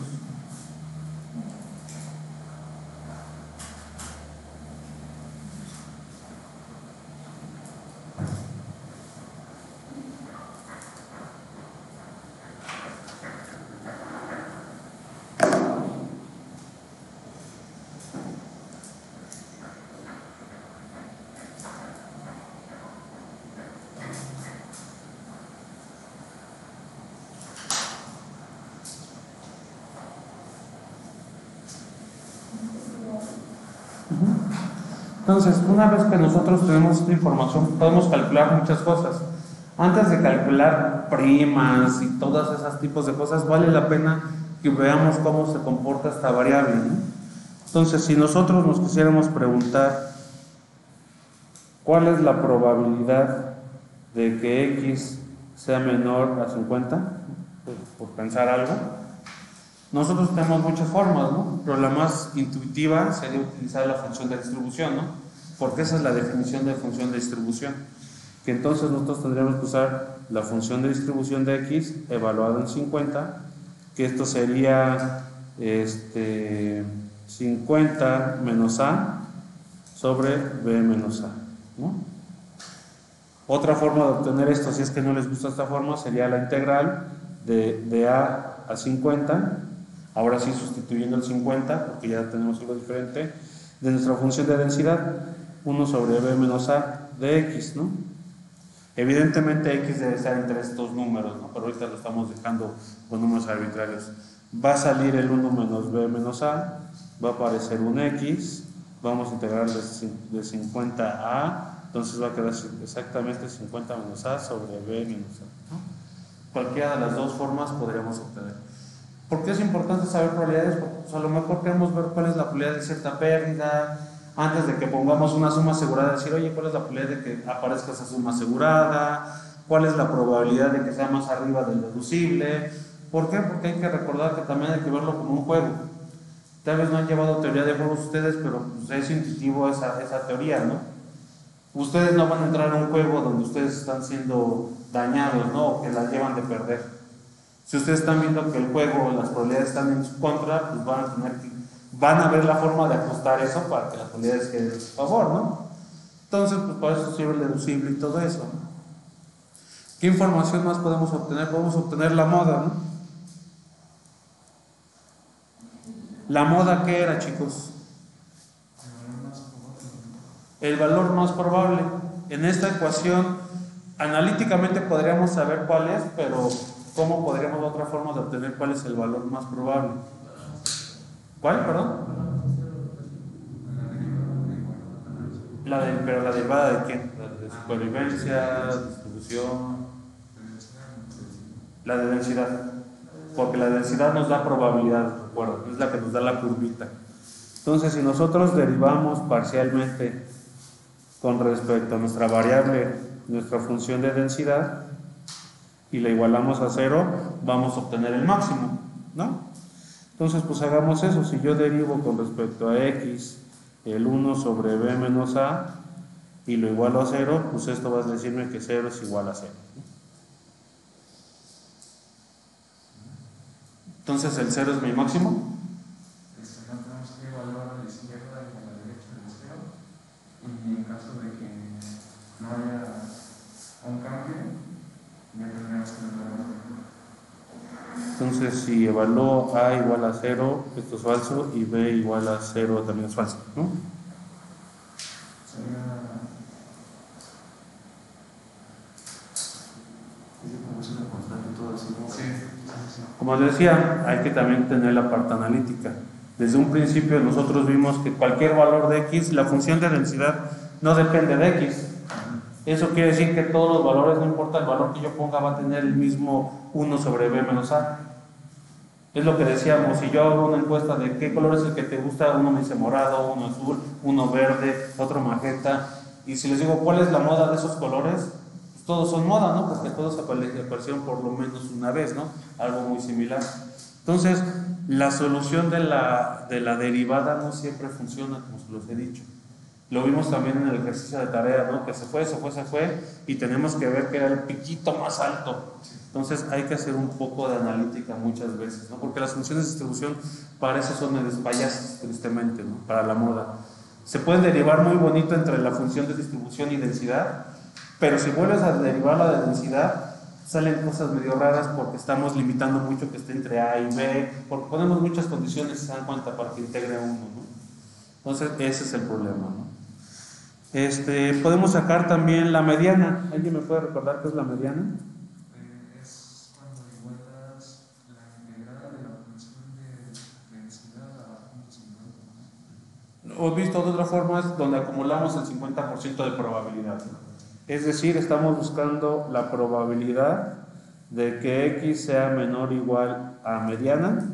Entonces, una vez que nosotros tenemos esta información, podemos calcular muchas cosas. Antes de calcular primas y todos esos tipos de cosas, vale la pena que veamos cómo se comporta esta variable, ¿no? Entonces, si nosotros nos quisiéramos preguntar cuál es la probabilidad de que x sea menor a 50, por pensar algo, nosotros tenemos muchas formas, ¿no? Pero la más intuitiva sería utilizar la función de distribución, ¿no? Porque esa es la definición de función de distribución. Que entonces nosotros tendríamos que usar la función de distribución de x evaluada en 50, que esto sería 50 menos a sobre b menos a, ¿no? Otra forma de obtener esto, si es que no les gusta esta forma, sería la integral de a 50. Ahora sí, sustituyendo el 50, porque ya tenemos algo diferente, de nuestra función de densidad, 1 sobre b menos a de x, ¿no? Evidentemente x debe estar entre estos números, ¿no? Pero ahorita lo estamos dejando con números arbitrarios. Va a salir el 1 menos b menos a, va a aparecer un x, vamos a integrar de 50 a, entonces va a quedar exactamente 50 menos a sobre b menos a, ¿no? Cualquiera de las dos formas podríamos obtener. ¿Por qué es importante saber probabilidades? Porque pues, a lo mejor queremos ver cuál es la probabilidad de cierta pérdida, antes de que pongamos una suma asegurada, decir, oye, ¿cuál es la probabilidad de que aparezca esa suma asegurada? ¿Cuál es la probabilidad de que sea más arriba del deducible? ¿Por qué? Porque hay que recordar que también hay que verlo como un juego. Tal vez no han llevado teoría de juegos ustedes, pero pues, es intuitivo esa teoría, ¿no? Ustedes no van a entrar a un juego donde ustedes están siendo dañados, ¿no? O que la llevan de perder. Si ustedes están viendo que el juego, las probabilidades están en su contra, pues van a ver la forma de ajustar eso para que las probabilidades queden a su favor, ¿no? Entonces, pues para eso sirve el deducible y todo eso, ¿no? ¿Qué información más podemos obtener? Podemos obtener la moda, ¿no? ¿La moda qué era, chicos? El valor más probable. En esta ecuación, analíticamente podríamos saber cuál es, pero ¿cómo podríamos de otra forma de obtener cuál es el valor más probable? ¿Cuál, perdón? Pero la derivada de quién? La de supervivencia, distribución, la de densidad. Porque la densidad nos da probabilidad, recuerda, es la que nos da la curvita. Entonces, si nosotros derivamos parcialmente con respecto a nuestra variable, nuestra función de densidad, y la igualamos a 0, vamos a obtener el máximo, ¿no? Entonces, pues hagamos eso. Si yo derivo con respecto a x el 1 sobre b menos a y lo igualo a 0, pues esto va a decirme que 0 es igual a 0. Entonces, ¿el 0 es mi máximo? No tenemos que evaluar a la izquierda y a la derecha del 0, y en caso de que no haya un cambio, ya tendríamos que evaluar. Entonces, si evalúo a igual a 0, esto es falso, y b igual a 0 también es falso, ¿no? Como les decía, hay que también tener la parte analítica. Desde un principio nosotros vimos que cualquier valor de x, la función de densidad no depende de x. Eso quiere decir que todos los valores, no importa el valor que yo ponga, va a tener el mismo 1 sobre b menos a. Es lo que decíamos, si yo hago una encuesta de qué color es el que te gusta, uno me dice morado, uno azul, uno verde, otro magenta, y si les digo cuál es la moda de esos colores, pues todos son moda, ¿no? Porque todos aparecieron por lo menos una vez, ¿no? Algo muy similar. Entonces, la solución de la derivada no siempre funciona, como se los he dicho. Lo vimos también en el ejercicio de tarea, ¿no? Que se fue, y tenemos que ver que era el piquito más alto. Entonces hay que hacer un poco de analítica muchas veces, ¿no? Porque las funciones de distribución para eso son medios payasas, tristemente, ¿no? Para la moda. Se pueden derivar muy bonito entre la función de distribución y densidad, pero si vuelves a derivar la de densidad, salen cosas medio raras porque estamos limitando mucho que esté entre A y B, porque ponemos muchas condiciones, se dan cuenta, para que integre uno, ¿no? Entonces ese es el problema, ¿no? Podemos sacar también la mediana. ¿Alguien me puede recordar qué es la mediana? Es cuando igualas la integrada de la función de densidad a punto 50. O visto de otra forma, es donde acumulamos el 50% de probabilidad, ¿no? Es decir, estamos buscando la probabilidad de que x sea menor o igual a mediana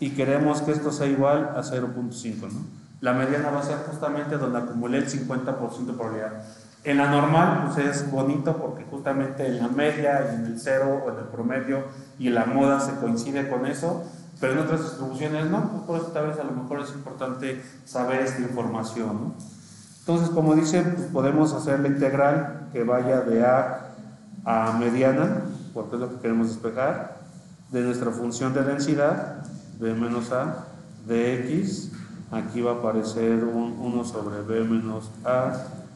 y queremos que esto sea igual a 0.5, ¿no? La mediana va a ser justamente donde acumulé el 50% de probabilidad. En la normal, pues es bonito porque justamente en la media y en el 0 o en el promedio y en la moda se coincide con eso, pero en otras distribuciones no, pues por eso tal vez a lo mejor es importante saber esta información, ¿no? Entonces, como dice, pues podemos hacer la integral que vaya de a mediana, porque es lo que queremos despejar, de nuestra función de densidad, b menos a, de x. Aquí va a aparecer un 1 sobre b menos a,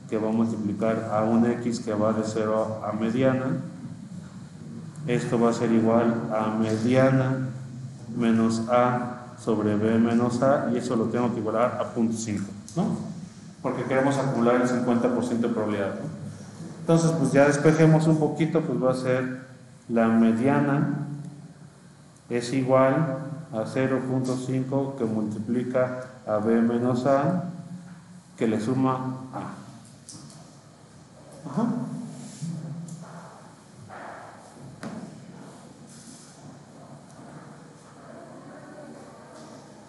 que va a multiplicar a un x que va de 0 a mediana. Esto va a ser igual a mediana menos a sobre b menos a, y eso lo tengo que igualar a 0.5, ¿no? Porque queremos acumular el 50% de probabilidad, ¿no? Entonces, pues ya despejemos un poquito, pues va a ser la mediana es igual a 0.5 que multiplica a b menos a, que le suma a. Ajá.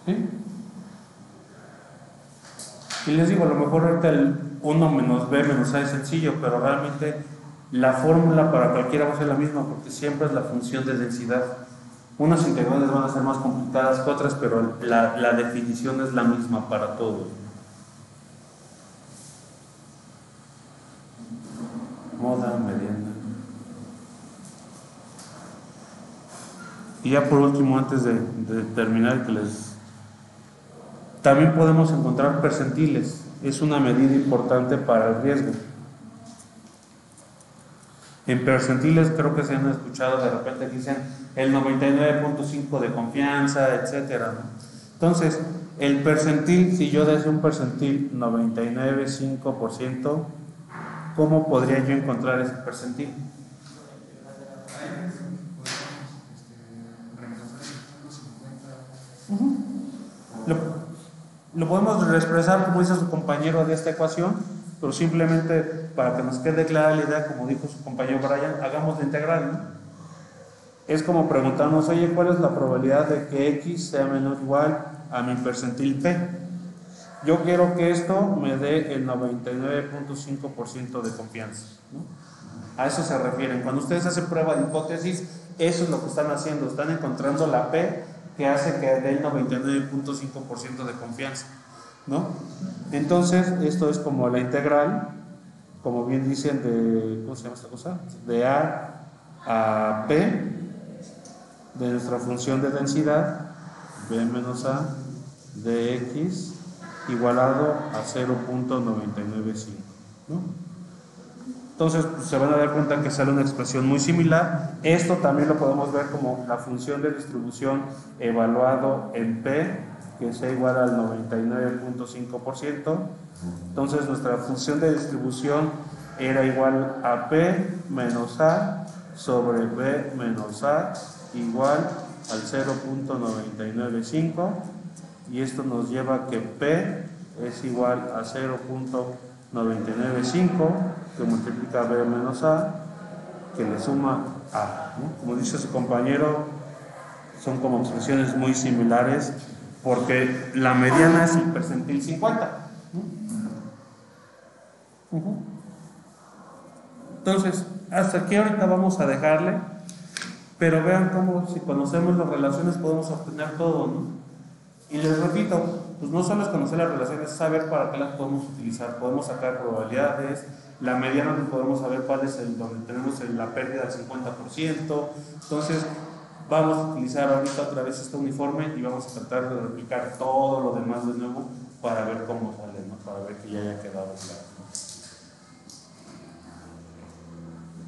¿Sí? Y les digo, a lo mejor ahorita el 1 menos b menos a es sencillo, pero realmente la fórmula para cualquiera va a ser la misma, porque siempre es la función de densidad. Unas integrales van a ser más complicadas que otras, pero la definición es la misma para todos. Moda mediana. Y ya por último, antes de terminar, también podemos encontrar percentiles. es una medida importante para el riesgo. En percentiles creo que se han escuchado de repente que dicen el 99.5 de confianza, etcétera, ¿no? Entonces, el percentil, si yo deseo un percentil 99.5%, ¿cómo podría yo encontrar ese percentil? Lo podemos expresar como dice su compañero de esta ecuación, pero simplemente para que nos quede clara la idea, como dijo su compañero Brian, hagamos la integral, ¿no? Es como preguntarnos, oye, ¿cuál es la probabilidad de que X sea menor o igual a mi percentil P? Yo quiero que esto me dé el 99.5% de confianza, ¿no? A eso se refieren. Cuando ustedes hacen prueba de hipótesis, eso es lo que están haciendo. Están encontrando la P que hace que dé el 99.5% de confianza, ¿no? Entonces, esto es como la integral, como bien dicen, de, ¿cómo se llama esta cosa? De A P, de nuestra función de densidad, B menos A, de X, igualado a 0.995, ¿no? Entonces pues, se van a dar cuenta que sale una expresión muy similar. Esto también lo podemos ver como la función de distribución evaluado en P, que sea igual al 99.5%. Entonces nuestra función de distribución era igual a P menos A sobre B menos A igual al 0.995, y esto nos lleva a que P es igual a 0.995 que multiplica B menos A, que le suma A, ¿no? Como dice su compañero, son como expresiones muy similares porque la mediana es el percentil 50, ¿no? Entonces, hasta aquí ahorita vamos a dejarle, pero vean cómo si conocemos las relaciones podemos obtener todo, ¿no? Y les repito, pues no solo es conocer las relaciones, es saber para qué las podemos utilizar. Podemos sacar probabilidades, la mediana que podemos saber cuál es el donde tenemos la pérdida del 50%. Entonces, vamos a utilizar ahorita otra vez este uniforme y vamos a tratar de replicar todo lo demás de nuevo para ver cómo sale, ¿no? Para ver que ya haya quedado claro,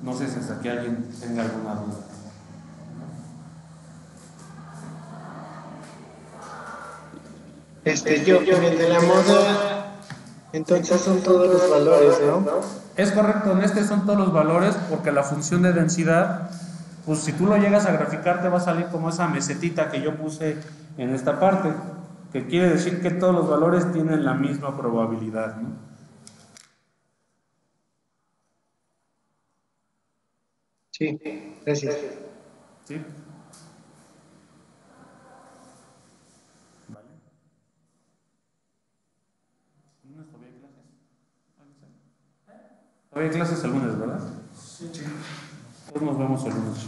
¿no? No sé si hasta aquí alguien tenga alguna duda. Yo, en el de la moda, entonces son todos los valores, ¿no? Es correcto, en este son todos los valores porque la función de densidad, pues si tú lo llegas a graficar te va a salir como esa mesetita que yo puse en esta parte, que quiere decir que todos los valores tienen la misma probabilidad, ¿no? Sí, gracias. ¿Sí? Vale. ¿Lunes todavía hay clases? Todavía hay clases el lunes, ¿verdad? Sí. Pues nos vemos el lunes.